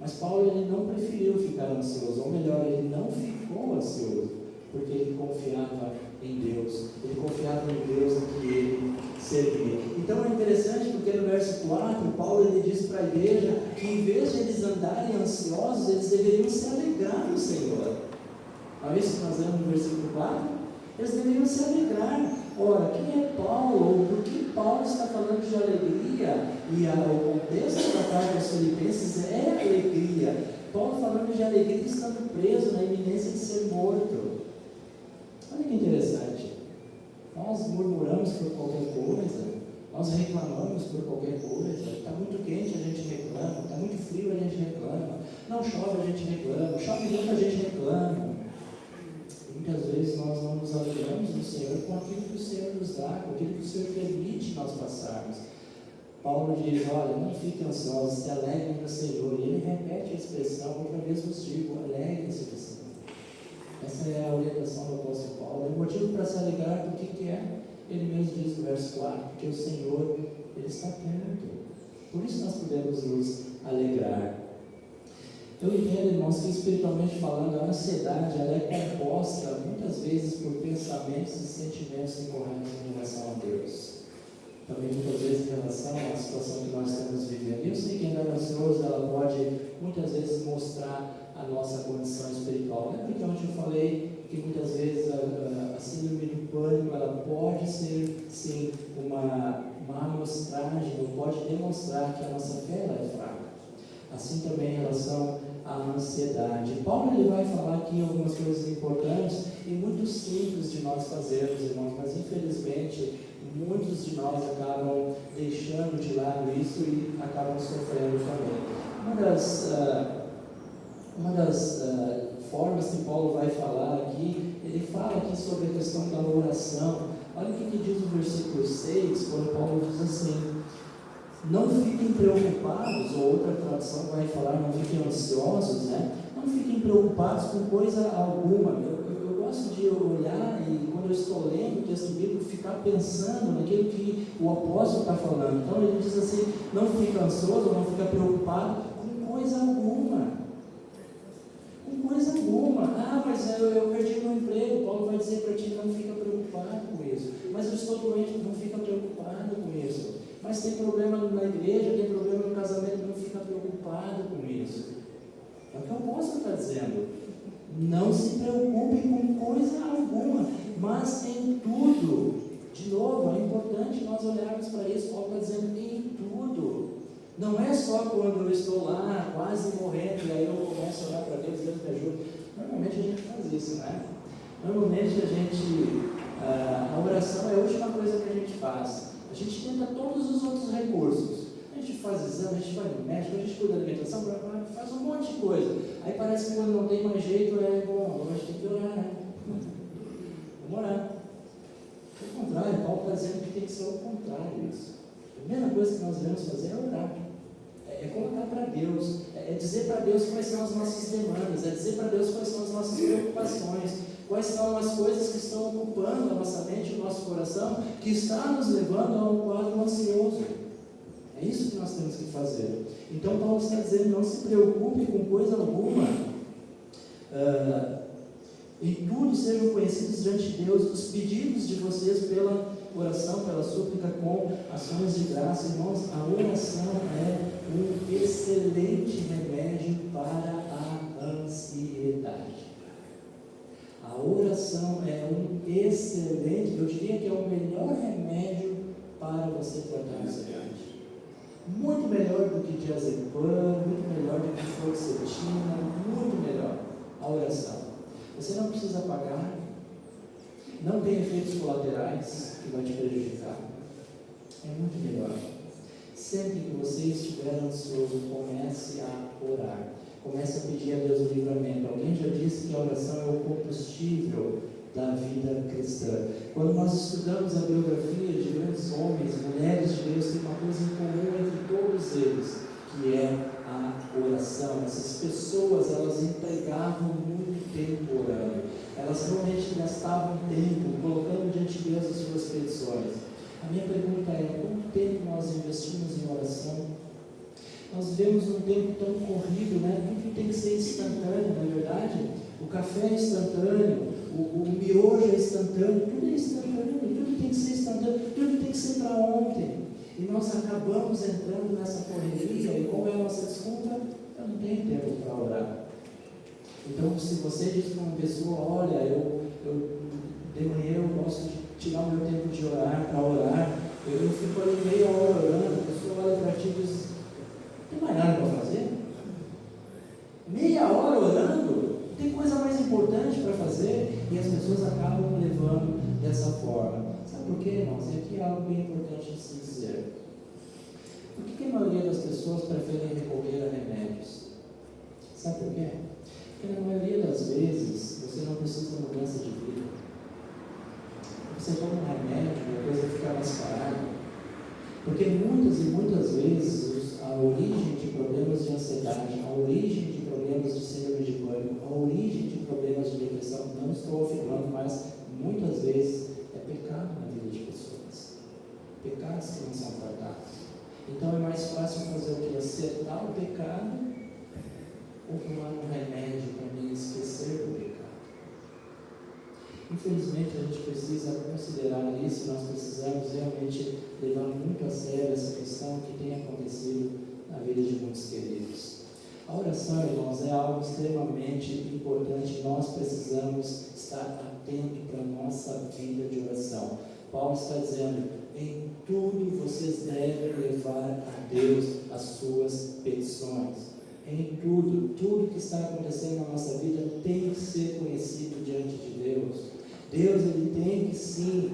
Mas Paulo ele não preferiu ficar ansioso, ou melhor, ele não ficou ansioso, porque ele confiava em Deus, ele confiava em Deus em que ele servia. Então é interessante porque no verso 4, Paulo ele diz para a igreja que em vez de eles andarem ansiosos, eles deveriam se alegrar no Senhor. Não é isso que nós lemos no versículo 4? Eles deveriam se alegrar. Ora, quem é Paulo? Ou por que Paulo está falando de alegria? E o contexto da carta aos Filipenses é alegria. Paulo falando de alegria estando preso na iminência de ser morto. Olha que interessante, nós murmuramos por qualquer coisa, nós reclamamos por qualquer coisa, está muito quente a gente reclama, está muito frio a gente reclama, não chove a gente reclama, chove muito a gente reclama. E muitas vezes nós não nos alegramos no Senhor com aquilo que o Senhor nos dá, com aquilo que o Senhor permite nós passarmos. Paulo diz, olha, não fiquem ansiosos, se alegrem no Senhor, e ele repete a expressão, outra vez vos digo, alegrem-se no Senhor. Essa é a orientação do apóstolo Paulo. O motivo para se alegrar, por que é? Ele mesmo diz no verso 4, porque o Senhor, Ele está perto. Por isso nós podemos nos alegrar. Eu entendo, irmãos, que espiritualmente falando, a ansiedade ela é composta muitas vezes por pensamentos e sentimentos incorretos em relação a Deus. Também muitas vezes em relação à situação que nós estamos vivendo. Eu sei que andar ansioso, ela pode muitas vezes mostrar a nossa condição espiritual. Lembra que ontem eu falei que muitas vezes a síndrome do pânico ela pode ser sim uma amostragem, ou pode demonstrar que a nossa fé ela é fraca. Assim também em relação à ansiedade. Paulo ele vai falar aqui algumas coisas importantes e muito simples de nós fazermos, irmãos, mas infelizmente muitos de nós acabam deixando de lado isso e acabam sofrendo também. Uma das formas que Paulo vai falar aqui, ele fala aqui sobre a questão da oração. Olha o que diz o versículo 6, quando Paulo diz assim, não fiquem preocupados, ou outra tradução vai falar, não fiquem ansiosos, né? Não fiquem preocupados com coisa alguma. Eu gosto de olhar e quando eu estou lendo o texto bíblico, ficar pensando naquilo que o apóstolo está falando. Então ele diz assim, não fica ansioso, não fica preocupado com coisa alguma. Com coisa alguma. Mas eu perdi meu emprego. Paulo vai dizer para ti, não fica preocupado com isso. Mas eu estou doente, não fica preocupado com isso. Mas tem problema na igreja, tem problema no casamento, não fica preocupado com isso. É o que o apóstolo está dizendo. Não se preocupe com coisa alguma, mas em tudo. De novo, é importante nós olharmos para isso. Paulo está dizendo em tudo. Não é só quando eu estou lá, quase morrendo, e aí eu começo a orar para Deus, Deus me ajuda. Normalmente a gente faz isso, né? Normalmente a oração é a última coisa que a gente faz. A gente tenta todos os outros recursos. A gente faz exame, a gente vai no médico, a gente cuida da alimentação, faz um monte de coisa. Aí parece que quando não tem mais jeito, bom, a gente tem que orar, né? Vamos orar. Pelo contrário, Paulo está dizendo que tem que ser o contrário disso. A primeira coisa que nós devemos fazer é orar. É colocar para Deus, é dizer para Deus quais são as nossas demandas, é dizer para Deus quais são as nossas preocupações, quais são as coisas que estão ocupando a nossa mente e o nosso coração, que está nos levando a um quadro ansioso. É isso que nós temos que fazer. Então Paulo está dizendo, não se preocupe com coisa alguma, em tudo sejam conhecidos diante de Deus os pedidos de vocês pela oração, pela súplica com ações de graça. Irmãos, a oração é um excelente remédio para a ansiedade. A oração é um excelente, eu diria que é o melhor remédio para você tratar a ansiedade. Muito melhor do que diazepam, muito melhor do que fluoxetina, muito melhor a oração. Você não precisa pagar, não tem efeitos colaterais que vão te prejudicar. É muito melhor. Sempre que você estiver ansioso, comece a orar. Comece a pedir a Deus o livramento. Alguém já disse que a oração é o combustível da vida cristã. Quando nós estudamos a biografia de grandes homens, mulheres de Deus, tem uma coisa em comum entre todos eles, que é a oração. Essas pessoas, elas empregavam muito tempo orando. Elas realmente gastavam tempo colocando diante de Deus as suas petições. A minha pergunta é, quanto tempo nós investimos em oração? Nós vivemos um tempo tão corrido, né? Tudo tem que ser instantâneo, não é verdade? O café é instantâneo, o miojo é instantâneo, tudo é instantâneo, tudo tem que ser instantâneo, tudo tem que ser para ontem. E nós acabamos entrando nessa correria, e qual é a nossa desculpa? Eu não tenho tempo para orar. Então, se você diz para uma pessoa, olha, eu de manhã eu gosto de tirar o meu tempo de orar, para orar, eu fico ali meia hora orando, a pessoa olha para ti e diz, não tem mais nada para fazer? Meia hora orando? Tem coisa mais importante para fazer? E as pessoas acabam levando dessa forma. Sabe por quê, irmãos? E aqui é algo bem importante de se dizer. Por que a maioria das pessoas preferem recorrer a remédios? Sabe por quê? Porque na maioria das vezes você não precisa de mudança de vida. Você toma um remédio e a coisa fica mais parada. Porque muitas e muitas vezes a origem de problemas de ansiedade, a origem de problemas de síndrome de pânico, a origem de problemas de depressão, não estou afirmando, mas muitas vezes é pecado na vida de pessoas. Pecados que não são tratados. Então é mais fácil fazer o que? Acertar o pecado ou tomar um remédio para me esquecer do pecado. Infelizmente a gente precisa considerar isso, nós precisamos realmente levar muito a sério essa questão que tem acontecido na vida de muitos queridos. A oração, irmãos, é algo extremamente importante, nós precisamos estar atentos para a nossa vida de oração. Paulo está dizendo, em tudo vocês devem levar a Deus as suas petições. Em tudo que está acontecendo na nossa vida tem que ser conhecido diante de Deus. Deus, Ele tem que sim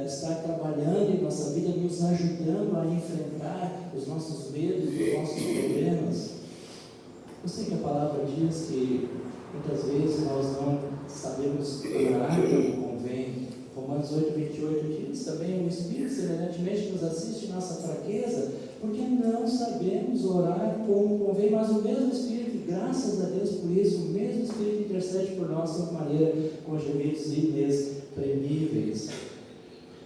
estar trabalhando em nossa vida, nos ajudando a enfrentar os nossos medos, os nossos problemas. Eu sei que a palavra diz que muitas vezes nós não sabemos orar como convém. Romanos 8:28 diz também, o Espírito semelhantemente nos assiste em nossa fraqueza, porque não sabemos orar como convém, mas o mesmo Espírito, graças a Deus por isso, o mesmo Espírito intercede por nós de maneira com gemidos inexprimíveis.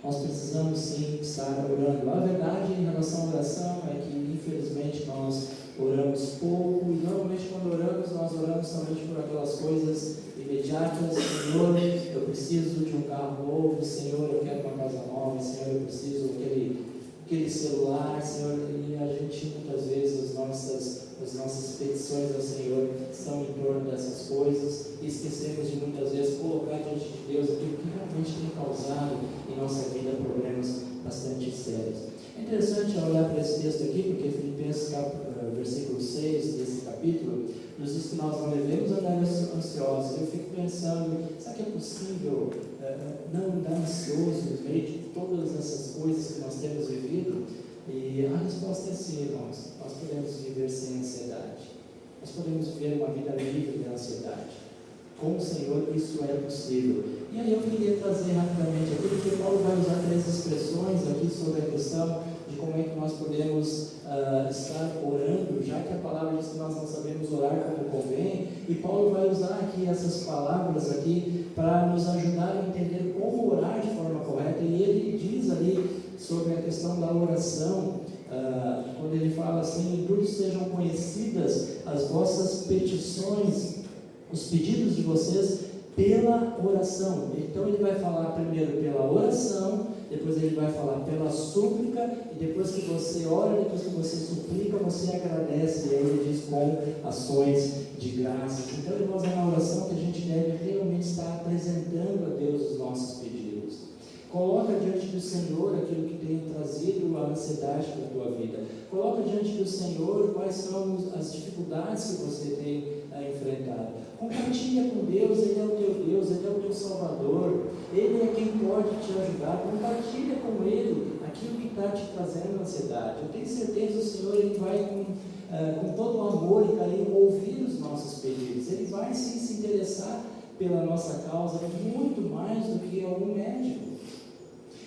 Nós precisamos sim estar orando. A verdade em relação à oração é que infelizmente nós oramos pouco, e normalmente quando oramos, nós oramos somente por aquelas coisas imediatas. Senhor, eu preciso de um carro novo, Senhor, eu quero uma casa nova, Senhor, eu preciso aquele celular, Senhor, e a gente muitas vezes as nossas petições ao Senhor são em torno dessas coisas, e esquecemos de muitas vezes colocar diante de Deus aquilo que realmente tem causado em nossa vida problemas bastante sérios. É interessante olhar para esse texto aqui, porque Filipenses versículo 6 desse capítulo nos diz que nós não devemos andar ansiosos. Eu fico pensando, será que é possível não andar ansioso no meio de todas essas coisas que nós temos vivido? E a resposta é sim, irmãos. Nós podemos viver sem ansiedade. Nós podemos viver uma vida livre da ansiedade. com o Senhor isso é possível. E aí eu queria trazer rapidamente aqui, porque Paulo vai usar 3 expressões aqui sobre a questão de como é que nós podemos estar orando, já que a palavra diz que nós não sabemos orar como convém, e Paulo vai usar aqui essas palavras aqui para nos ajudar a entender como orar de forma correta, e ele diz ali sobre a questão da oração, quando ele fala assim: tudo sejam conhecidas as vossas petições, os pedidos de vocês pela oração. Então ele vai falar primeiro pela oração, depois ele vai falar pela súplica, e depois que você ora, depois que você suplica, você agradece, e aí ele diz com ações de graças. Então irmãos, é na oração que a gente deve realmente estar apresentando a Deus os nossos pedidos. Coloca diante do Senhor aquilo que tem trazido a ansiedade para a tua vida. Coloca diante do Senhor quais são as dificuldades que você tem enfrentado. Compartilha com Deus, Ele é o teu Deus, Ele é o teu Salvador, Ele é quem pode te ajudar. Compartilha com Ele aquilo que está te trazendo ansiedade. Eu tenho certeza que o Senhor Ele vai com todo o amor e carinho ouvir os nossos pedidos. Ele vai sim se interessar pela nossa causa muito mais do que algum médico.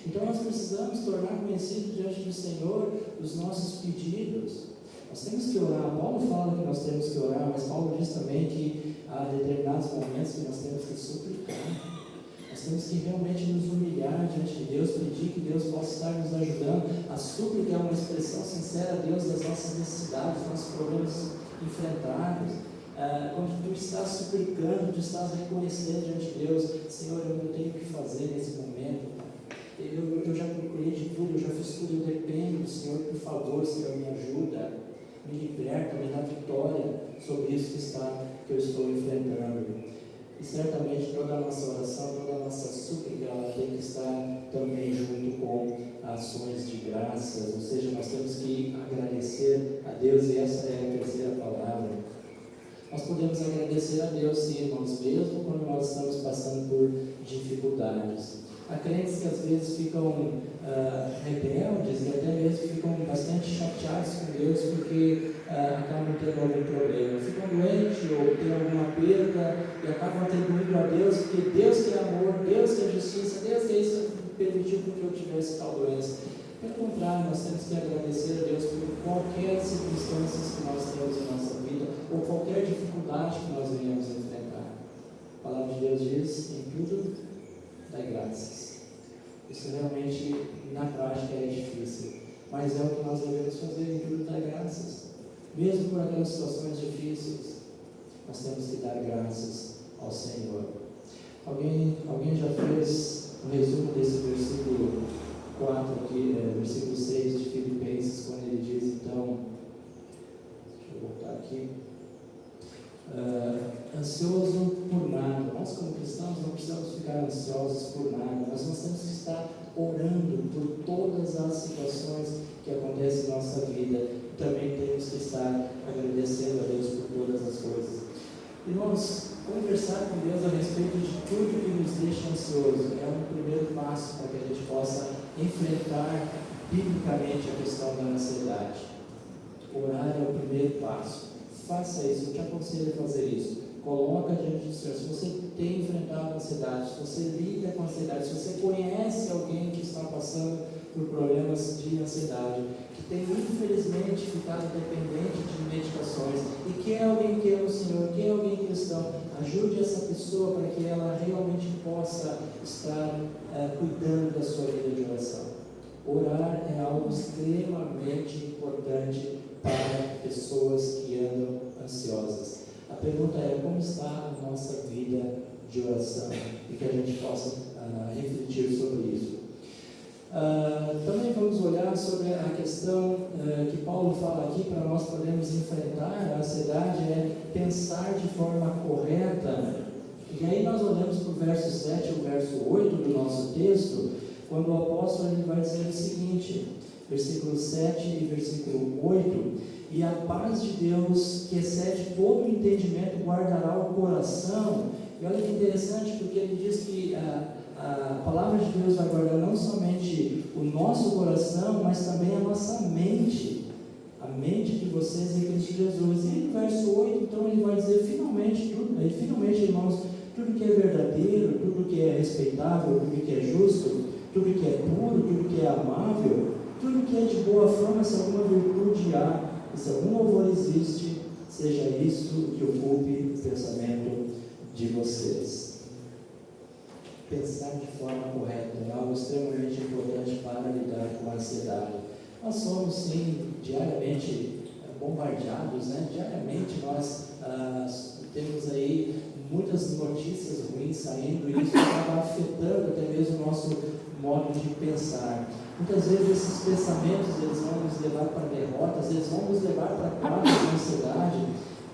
Então nós precisamos tornar conhecido diante do Senhor os nossos pedidos. Nós temos que orar. Paulo fala que nós temos que orar, mas Paulo diz também que há determinados momentos que nós temos que suplicar. Nós temos que realmente nos humilhar diante de Deus, pedir que Deus possa estar nos ajudando. A súplica é uma expressão sincera a Deus das nossas necessidades, dos nossos problemas enfrentados. Quando tu estás suplicando, tu estás reconhecendo diante de Deus: Senhor, eu não tenho o que fazer nesse momento. Eu já procurei de tudo, eu já fiz tudo, eu dependo do Senhor, por favor, Senhor, me ajuda, me liberta, me dá vitória sobre isso que eu estou enfrentando. E certamente toda a nossa oração, toda a nossa súplica, ela tem que estar também junto com ações de graças, ou seja, nós temos que agradecer a Deus, e essa é a terceira palavra. Nós podemos agradecer a Deus, sim, irmãos, mesmo quando nós estamos passando por dificuldades. Há crentes que às vezes ficam rebeldes e até mesmo ficam bastante chateados com Deus porque acabam tendo algum problema. Ficam doentes ou têm alguma perda e acabam atribuindo a Deus, porque Deus que é amor, Deus que é justiça, Deus que é isso, permitiu que eu tivesse tal doença. Pelo contrário, nós temos que agradecer a Deus por qualquer circunstância que nós temos em nossa vida ou qualquer dificuldade que nós venhamos enfrentar. A palavra de Deus diz: em tudo dai graças. Isso realmente na prática é difícil, mas é o que nós devemos fazer, em tudo dar graças. Mesmo por aquelas situações difíceis, nós temos que dar graças ao Senhor. Alguém já fez um resumo desse versículo 4 aqui, versículo 6 de Filipenses, quando ele diz então, deixa eu voltar aqui, ansioso por nada. Nós como cristãos não precisamos ficar ansiosos por nada, mas nós temos que estar orando por todas as situações que acontecem em nossa vida. Também temos que estar agradecendo a Deus por todas as coisas. Irmãos, conversar com Deus a respeito de tudo que nos deixa ansioso é um primeiro passo para que a gente possa enfrentar biblicamente a questão da ansiedade. Orar é o primeiro passo. Faça isso, eu te aconselho a fazer isso. Coloca diante do Senhor. Se você tem enfrentado ansiedade, se você lida com ansiedade, se você conhece alguém que está passando por problemas de ansiedade, que tem infelizmente ficado dependente de medicações e que é alguém que ama o Senhor, que é alguém cristão, ajude essa pessoa para que ela realmente possa estar cuidando da sua vida de oração. Orar é algo extremamente importante para pessoas que andam ansiosas. A pergunta é: como está a nossa vida de oração? E que a gente possa refletir sobre isso. Também vamos olhar sobre a questão que Paulo fala aqui para nós podermos enfrentar a ansiedade, é pensar de forma correta. E aí nós olhamos para o verso 7 e o verso 8 do nosso texto, quando o apóstolo ele vai dizer o seguinte, versículo 7 e versículo 8: e a paz de Deus, que excede todo o entendimento, guardará o coração. E olha que interessante, porque ele diz que a palavra de Deus vai guardar não somente o nosso coração, mas também a nossa mente, a mente de vocês em Cristo Jesus. E no verso 8, então, ele vai dizer finalmente, irmãos, tudo que é verdadeiro, tudo que é respeitável, tudo que é justo, tudo que é puro, tudo que é amável, tudo que é de boa fama, se alguma virtude há, e se algum louvor existe, seja isso que ocupe o pensamento de vocês. Pensar de forma correta é algo extremamente importante para lidar com a ansiedade. Nós somos, sim, diariamente bombardeados, né? Diariamente nós temos aí muitas notícias ruins saindo e isso acaba afetando até mesmo o nosso modo de pensar. Muitas vezes esses pensamentos eles vão nos levar para derrotas, eles vão nos levar para quadros de ansiedade,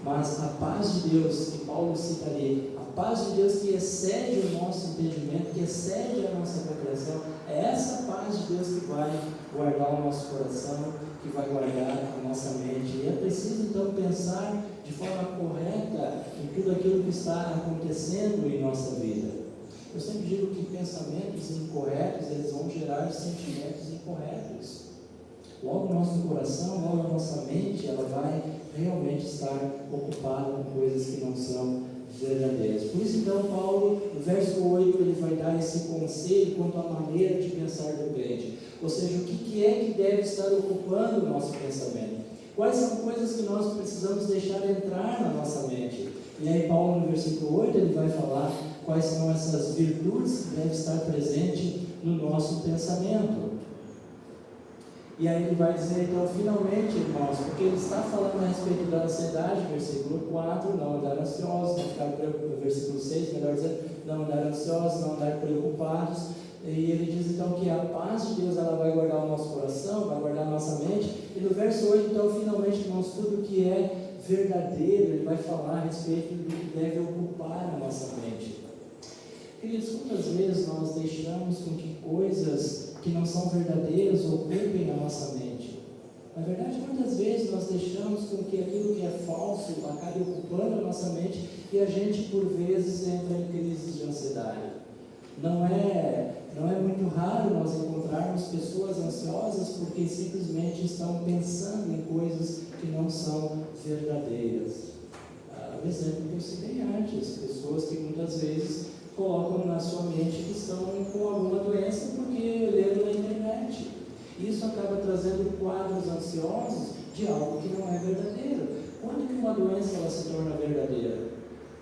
mas a paz de Deus, que Paulo cita ali, a paz de Deus que excede o nosso entendimento, que excede a nossa compreensão, é essa paz de Deus que vai guardar o nosso coração, que vai guardar a nossa mente. E é preciso então pensar de forma correta em tudo aquilo que está acontecendo em nossa vida. Eu sempre digo que pensamentos incorretos, eles vão gerar sentimentos incorretos. Logo o nosso coração, logo a nossa mente, ela vai realmente estar ocupada com coisas que não são verdadeiras. Por isso então Paulo, no verso 8, ele vai dar esse conselho quanto à maneira de pensar do crente. Ou seja, o que é que deve estar ocupando o nosso pensamento? Quais são coisas que nós precisamos deixar entrar na nossa mente? E aí Paulo no versículo 8, ele vai falar quais são essas virtudes que devem estar presentes no nosso pensamento. E aí ele vai dizer, então, finalmente, irmãos, porque ele está falando a respeito da ansiedade, versículo 4, não andar ansiosos, não ficar preocupados, versículo 6, melhor dizer, não andar ansiosos, não andar preocupados. E ele diz, então, que a paz de Deus, ela vai guardar o nosso coração, vai guardar a nossa mente. E no verso 8, então, finalmente, irmãos, tudo que é verdadeiro, ele vai falar a respeito do que deve ocupar a nossa mente. Queridos, quantas vezes nós deixamos com que coisas que não são verdadeiras ocupem a nossa mente? Na verdade, quantas vezes nós deixamos com que aquilo que é falso acabe ocupando a nossa mente e a gente, por vezes, entra em crises de ansiedade? Não é muito raro nós encontrarmos pessoas ansiosas porque simplesmente estão pensando em coisas que não são verdadeiras. O exemplo que eu citei antes, pessoas que muitas vezes colocam na sua mente que estão com alguma doença porque leram na internet. Isso acaba trazendo quadros ansiosos de algo que não é verdadeiro. Quando que uma doença ela se torna verdadeira?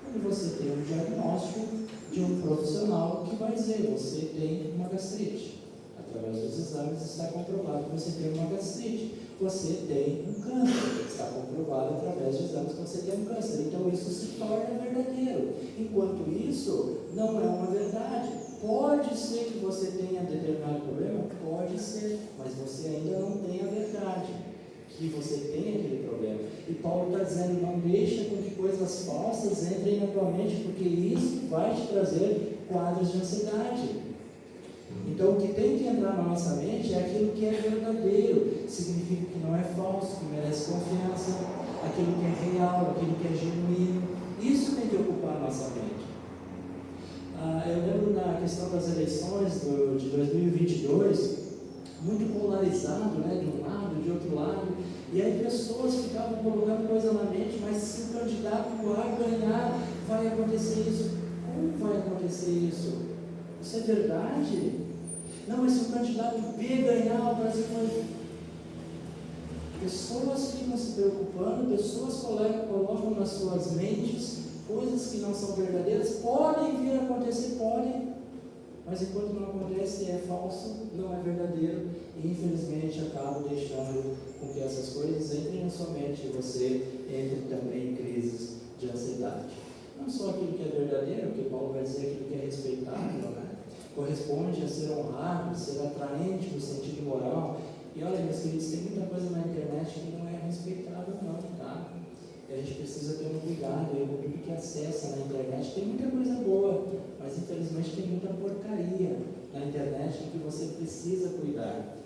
Quando você tem um diagnóstico de um profissional que vai dizer, você tem uma gastrite. Através dos exames está comprovado que você tem uma gastrite. Você tem um câncer. Está comprovado através de exames que você tem um câncer. Então isso se torna verdadeiro. Enquanto isso, não é uma verdade. Pode ser que você tenha determinado problema? Pode ser. Mas você ainda não tem a verdade que você tem aquele problema. E Paulo está dizendo, não deixa com que coisas falsas entrem na tua mente, porque isso vai te trazer quadros de ansiedade. Então, o que tem que entrar na nossa mente é aquilo que é verdadeiro, significa que não é falso, que merece confiança, aquilo que é real, aquilo que é genuíno. Isso tem que ocupar a nossa mente. Eu lembro na questão das eleições de 2022, muito polarizado, né, de um lado, de outro lado, e aí pessoas ficavam colocando coisa na mente, mas se o candidato A ganhar, vai acontecer isso. Como vai acontecer isso? Isso é verdade? Não, mas se o candidato B ganhar, o Brasil vai... Pessoas ficam se preocupando, pessoas colocam nas suas mentes coisas que não são verdadeiras, podem vir a acontecer, podem, mas enquanto não acontece, é falso, não é verdadeiro, e infelizmente acaba deixando com que essas coisas entrem na sua mente e você entre também em crises de ansiedade. Não só aquilo que é verdadeiro, que Paulo vai dizer aquilo que é respeitável, né? Corresponde a ser honrado, ser atraente no sentido moral. E olha, meus queridos, tem muita coisa na internet que não é respeitável não, tá? E a gente precisa ter um cuidado aí com tudo que acessa na internet. Tem muita coisa boa, mas infelizmente tem muita porcaria na internet que você precisa cuidar.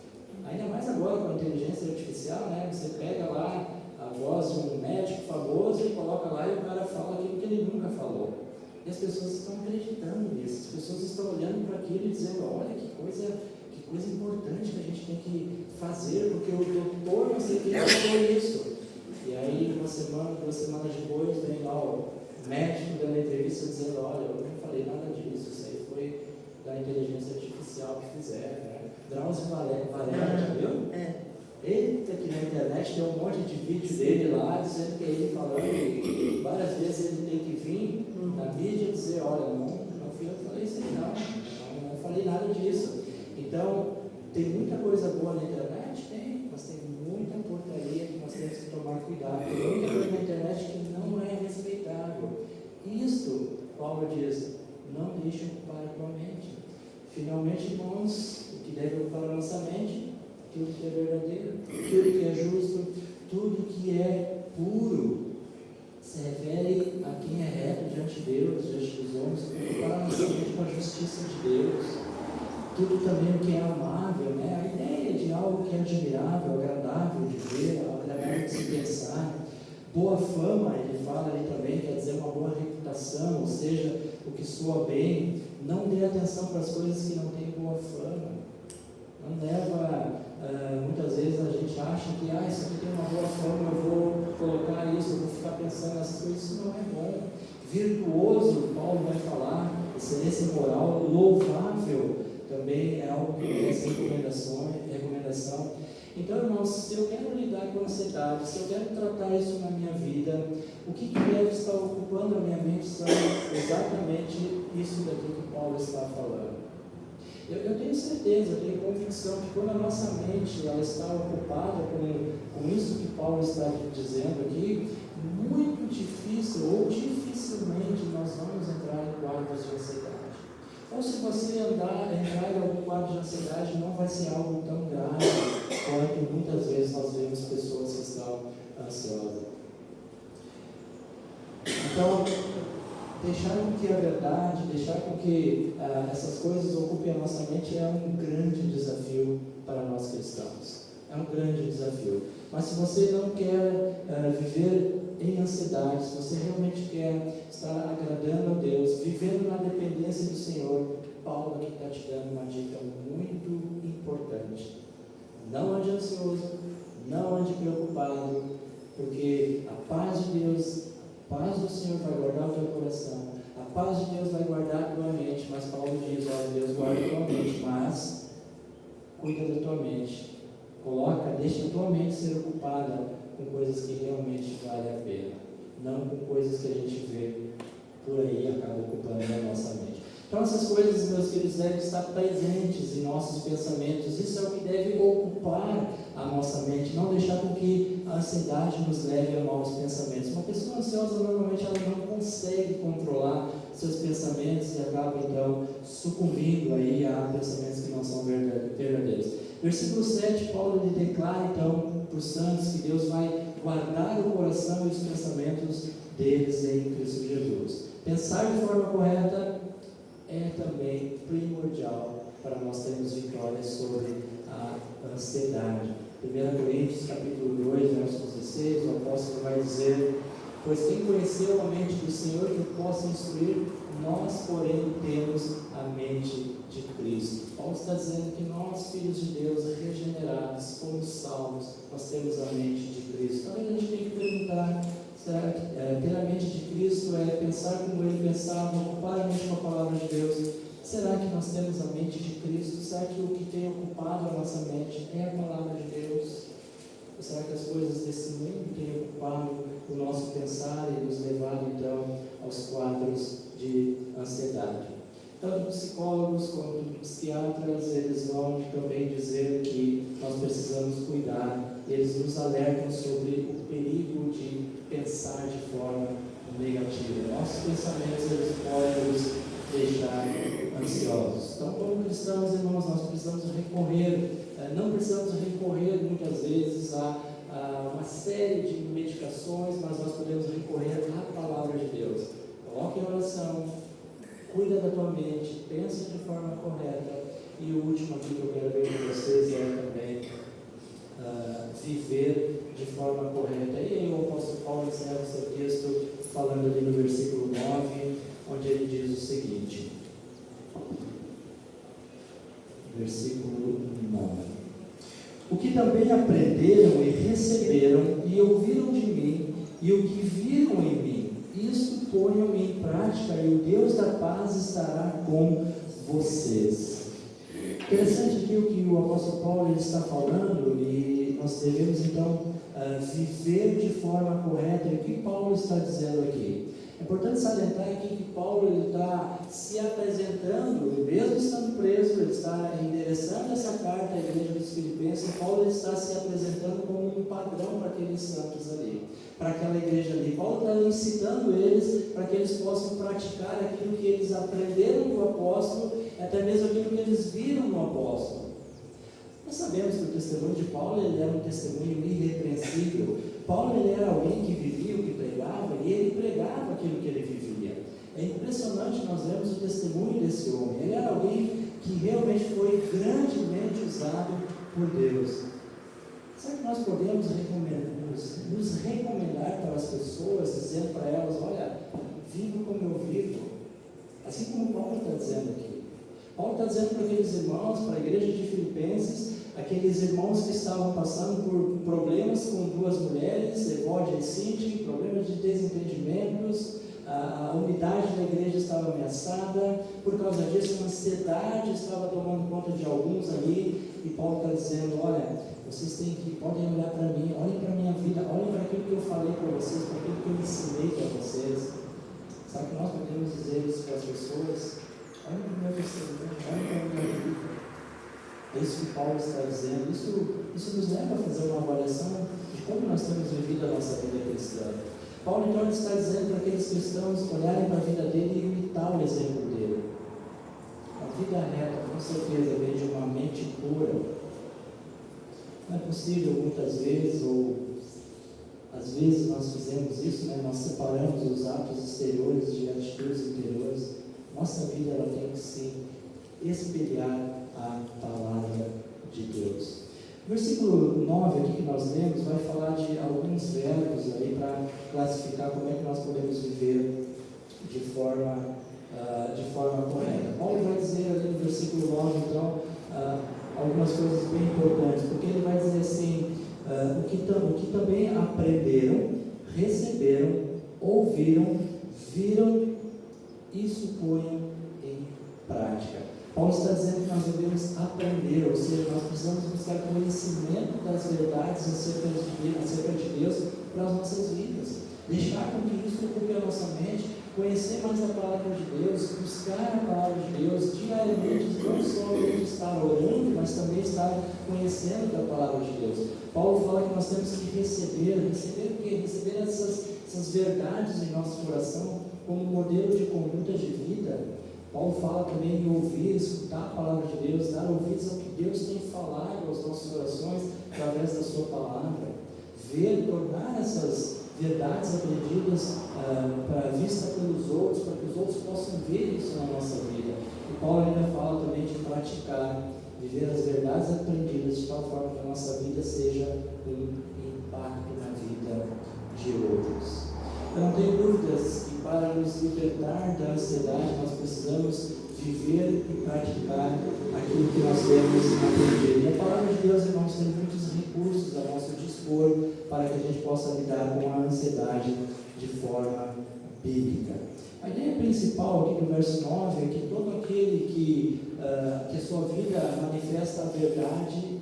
Ainda mais agora com a inteligência artificial, né? Você pega lá a voz de um médico famoso e coloca lá e o cara fala aquilo que ele nunca falou. E as pessoas estão acreditando nisso, as pessoas estão olhando para aquilo e dizendo, olha que coisa importante que a gente tem que fazer, porque o doutor não sei quem falou isso. E aí, uma semana, 2 semanas depois, vem lá o médico dando entrevista dizendo, olha, eu falei nada disso, isso aí foi da inteligência artificial que fizeram, né? Drauzio Varela, viu? Eita, que na internet tem um monte de vídeo dele lá, dizendo que é ele falando, e várias vezes ele tem que vir na mídia dizer, olha, não fui eu que falei isso aí, não falei nada disso. Então, tem muita coisa boa na internet? Tem, mas tem muita porcaria que nós temos que tomar cuidado. Tem muita coisa na internet que não é respeitável. Isto, Paulo diz, não deixe ocupar a tua mente. Finalmente, irmãos, o que deve ocupar a nossa mente? Tudo que é verdadeiro, tudo que é justo, tudo que é puro. Se revele a quem é reto diante de Deus, diante dos homens, ocupar a nossa mente com a justiça de Deus. Tudo também o que é amável, né? A ideia de algo que é admirável, agradável de ver, agradável de se pensar. Boa fama, ele fala ali também, quer dizer uma boa reputação, ou seja, o que soa bem. Não dê atenção para as coisas que não têm boa fama. Não leva, muitas vezes a gente acha que isso aqui tem uma boa fama, eu vou colocar isso, eu vou ficar pensando nessas coisas, isso não é bom. Virtuoso, Paulo vai falar, excelência moral, louvável, também é algo que merece recomendação. Então, irmãos, se eu quero lidar com a ansiedade, se eu quero tratar isso na minha vida, o que deve estar ocupando a minha mente são exatamente isso daqui que Paulo está falando. Eu tenho certeza, eu tenho convicção que quando a nossa mente ela está ocupada com isso que Paulo está dizendo aqui, muito difícil ou dificilmente nós vamos entrar em quadros de ansiedade. Ou se você entrar em algum quadro de ansiedade, não vai ser algo tão grave quanto muitas vezes nós vemos pessoas que estão ansiosas. Então, deixar com que a verdade, deixar com que essas coisas ocupem a nossa mente é um grande desafio para nós cristãos. É um grande desafio. Mas se você não quer viver em ansiedade, se você realmente quer estar agradando a Deus, vivendo na dependência do Senhor, Paulo aqui está te dando uma dica muito importante. Não ande ansioso, não ande preocupado, porque a paz de Deus, a paz do Senhor vai guardar o teu coração, a paz de Deus vai guardar a tua mente, mas Paulo diz, Deus guarda a tua mente, mas cuida da tua mente, deixa a tua mente ser ocupada com coisas que realmente valem a pena, não com coisas que a gente vê por aí e acaba ocupando a nossa mente. Então essas coisas, meus queridos, devem estar presentes em nossos pensamentos. Isso é o que deve ocupar a nossa mente, não deixar com que a ansiedade nos leve a maus pensamentos. Uma pessoa ansiosa, normalmente, ela não consegue controlar seus pensamentos e acaba, então, sucumbindo aí a pensamentos que não são verdadeiros. Versículo 7, Paulo ele declara, então, para os santos que Deus vai guardar o coração e os pensamentos deles em Cristo Jesus. Pensar de forma correta é também primordial para nós termos vitória sobre a ansiedade. 1 Coríntios capítulo 2, verso 16, o apóstolo vai dizer: pois quem conheceu a mente do Senhor que possa instruir, nós, porém, temos a mente de Cristo. Paulo está dizendo que nós, filhos de Deus, regenerados, fomos salvos, nós temos a mente de Cristo. Então a gente tem que perguntar: será que ter a mente de Cristo é pensar como Ele pensava, ocupar a mente com a palavra de Deus? Será que nós temos a mente de Cristo? Será que o que tem ocupado a nossa mente é a palavra de Deus? Ou será que as coisas desse mundo têm ocupado o nosso pensar e nos levado então aos quadros de ansiedade? Tanto psicólogos quanto psiquiatras, eles vão também dizer que nós precisamos cuidar. Eles nos alertam sobre o perigo de pensar de forma negativa. Nossos pensamentos, eles podem nos deixar ansiosos. Então, como cristãos, irmãos, nós precisamos não precisamos recorrer muitas vezes a uma série de medicações, mas nós podemos recorrer à palavra de Deus. Coloque em oração, cuida da tua mente, pensa de forma correta. E o último aqui que eu quero ver com vocês é também viver de forma correta. E aí o apóstolo Paulo encerra o seu texto falando ali no versículo 9, onde ele diz o seguinte, versículo 9: o que também aprenderam e receberam e ouviram de mim, e o que viram em mim, Isto ponham em prática e o Deus da paz estará com vocês. Interessante aqui o que o apóstolo Paulo ele está falando, e nós devemos então viver de forma correta. E o que Paulo está dizendo aqui? É importante salientar aqui que Paulo ele está se apresentando, mesmo estando preso, ele está endereçando essa carta à igreja dos Filipenses. Paulo ele está se apresentando como um padrão para aqueles santos ali, para aquela igreja ali. Paulo está incitando eles para que eles possam praticar aquilo que eles aprenderam do apóstolo, até mesmo aquilo que eles viram no apóstolo. Nós sabemos que o testemunho de Paulo ele era um testemunho irrepreensível. Paulo ele era alguém que vivia o que pregava, e ele pregava aquilo que ele vivia. É impressionante nós vemos o testemunho desse homem. Ele era alguém que realmente foi grandemente usado por Deus. Será que nós podemos nos recomendar para as pessoas, dizendo para elas: olha, vivo como eu vivo? Assim como Paulo está dizendo aqui. Paulo está dizendo para aqueles irmãos, para a igreja de Filipenses, aqueles irmãos que estavam passando por problemas com duas mulheres, Evódia e Sinti, problemas de desentendimentos, a unidade da igreja estava ameaçada, por causa disso uma ansiedade estava tomando conta de alguns ali, e Paulo está dizendo: olha, vocês podem olhar para mim, olhem para a minha vida, olhem para aquilo que eu falei para vocês, para aquilo que eu ensinei para vocês. Sabe que nós podemos dizer isso para as pessoas? Olhem para o meu testemunho, olhem para a minha vida. É isso que Paulo está dizendo. Isso nos leva a fazer uma avaliação de como nós temos vivido a nossa vida cristã. Paulo então está dizendo para aqueles cristãos olharem para a vida dele e imitar o exemplo dele. A vida reta, com certeza, vem de uma mente pura. Não é possível muitas vezes, ou às vezes nós fizemos isso, né? Nós separamos os atos exteriores de atitudes interiores. Nossa vida ela tem que se espelhar a palavra de Deus. O versículo 9 aqui que nós lemos vai falar de alguns verbos aí para classificar como é que nós podemos viver de forma correta. Paulo vai dizer ali no versículo 9 então algumas coisas bem importantes, porque ele vai dizer assim: o que também aprenderam, receberam, ouviram, viram, isso ponham em prática. Paulo está dizendo que nós devemos aprender, ou seja, nós precisamos buscar conhecimento das verdades acerca de Deus para as nossas vidas. Deixar com que isso ocupe a nossa mente, conhecer mais a palavra de Deus, buscar a palavra de Deus diariamente, não somente estar orando, mas também estar conhecendo da palavra de Deus. Paulo fala que nós temos que receber o quê? Receber essas verdades em nosso coração como modelo de conduta de vida. Paulo fala também em ouvir, escutar a palavra de Deus, dar ouvidos ao que Deus tem falado aos nossos corações através da sua palavra. Ver, tornar essas verdades aprendidas para vista pelos outros, para que os outros possam ver isso na nossa vida. E Paulo ainda fala também de praticar, viver as verdades aprendidas de tal forma que a nossa vida seja um impacto na vida de outros. Eu não tenho dúvidas que para nos libertar da ansiedade nós precisamos viver e praticar aquilo que nós temos aprendido. E a palavra de Deus, irmãos, tem muitos recursos a nosso dispor para que a gente possa lidar com a ansiedade de forma bíblica. A ideia principal aqui do verso 9 é que todo aquele que a sua vida manifesta a verdade,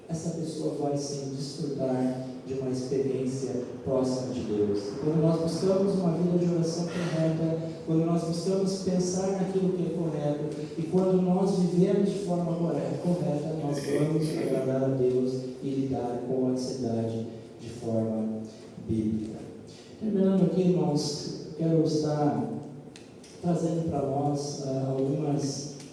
essa pessoa vai sim desfrutar de uma experiência próxima de Deus. Quando nós buscamos uma vida de oração correta, quando nós buscamos pensar naquilo que é correto, e quando nós vivemos de forma correta, nós vamos agradar a Deus e lidar com a ansiedade de forma bíblica. Terminando aqui, irmãos, quero estar trazendo para nós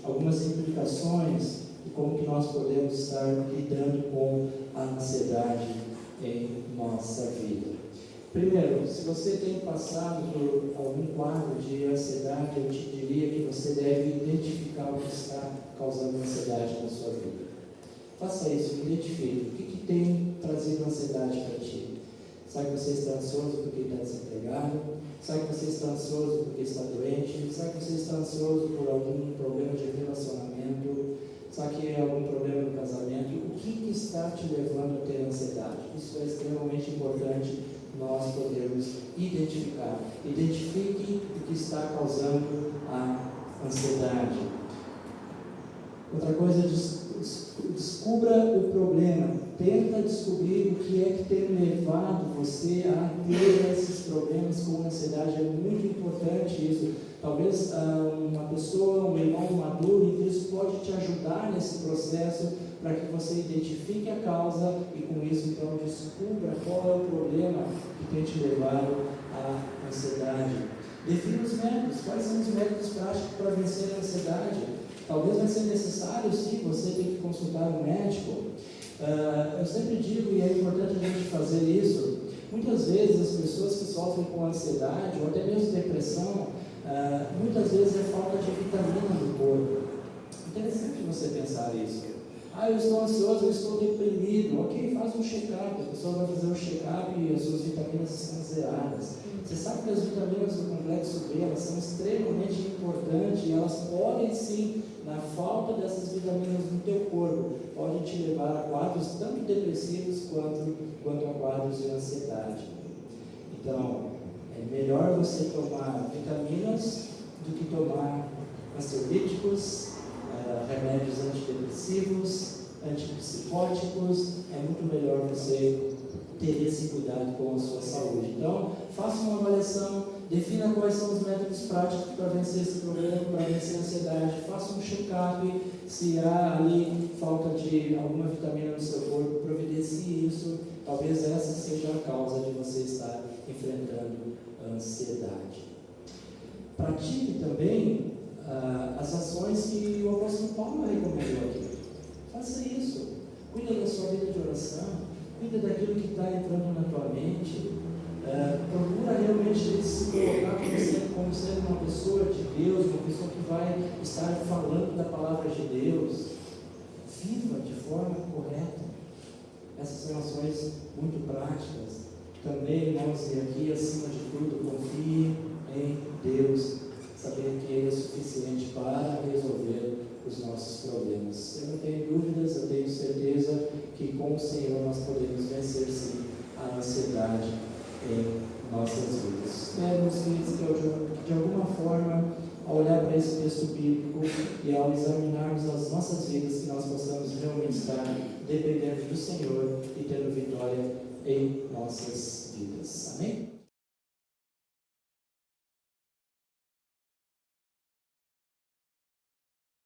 algumas implicações de como que nós podemos estar lidando com a ansiedade em nossa vida. Primeiro, se você tem passado por algum quadro de ansiedade, eu te diria que você deve identificar o que está causando ansiedade na sua vida. Faça isso, identifique o que tem trazido ansiedade para ti. Sabe que você está ansioso porque está desempregado? Sabe que você está ansioso porque está doente? Sabe que você está ansioso por algum problema de relacionamento? Sabe que é algum problema no casamento? O que está te levando a ter ansiedade? Isso é extremamente importante nós podemos identificar. Identifique o que está causando a ansiedade. Outra coisa, descubra o problema. Tenta descobrir o que é que tem levado você a ter esses problemas com ansiedade. É muito importante isso. Talvez uma pessoa, um irmão maduro em Cristo pode te ajudar nesse processo para que você identifique a causa e com isso então descubra qual é o problema que tem te levado à ansiedade. Defina os métodos. Quais são os métodos práticos para vencer a ansiedade? Talvez vai ser necessário, sim, você ter que consultar um médico. Eu sempre digo, e é importante a gente fazer isso, muitas vezes as pessoas que sofrem com ansiedade ou até mesmo depressão, muitas vezes é falta de vitamina no corpo. Interessante você pensar isso. Eu estou ansioso, eu estou deprimido. Ok, faz um check-up. A pessoa vai fazer um check-up e as suas vitaminas estão zeradas. Você sabe que as vitaminas do complexo B, elas são extremamente importantes e elas podem sim, na falta dessas vitaminas no teu corpo, podem te levar a quadros tanto depressivos quanto a quadros de ansiedade. Então, é melhor você tomar vitaminas do que tomar ansiolíticos, remédios antidepressivos, antipsicóticos. É muito melhor você ter esse cuidado com a sua saúde. Então, faça uma avaliação, defina quais são os métodos práticos para vencer esse problema, para vencer a ansiedade, faça um check-up, se há ali falta de alguma vitamina no seu corpo, providencie isso. Talvez essa seja a causa de você estar enfrentando a ansiedade. Pratique também as ações que o apóstolo Paulo recomendou aqui. Faça isso. Cuida da sua vida de oração, cuida daquilo que está entrando na tua mente. Procura realmente se colocar como sendo uma pessoa de Deus, uma pessoa que vai estar falando da palavra de Deus. Viva de forma correta. Essas são ações muito práticas. Também, irmãos, e aqui acima de tudo, confie em Deus, saber que Ele é suficiente para resolver os nossos problemas. Eu não tenho dúvidas, eu tenho certeza que com o Senhor nós podemos vencer sim a ansiedade em nossas vidas. Espero, que de alguma forma, ao olhar para esse texto bíblico e ao examinarmos as nossas vidas, que nós possamos realmente estar dependendo do Senhor e tendo vitória em nossas vidas. Amém?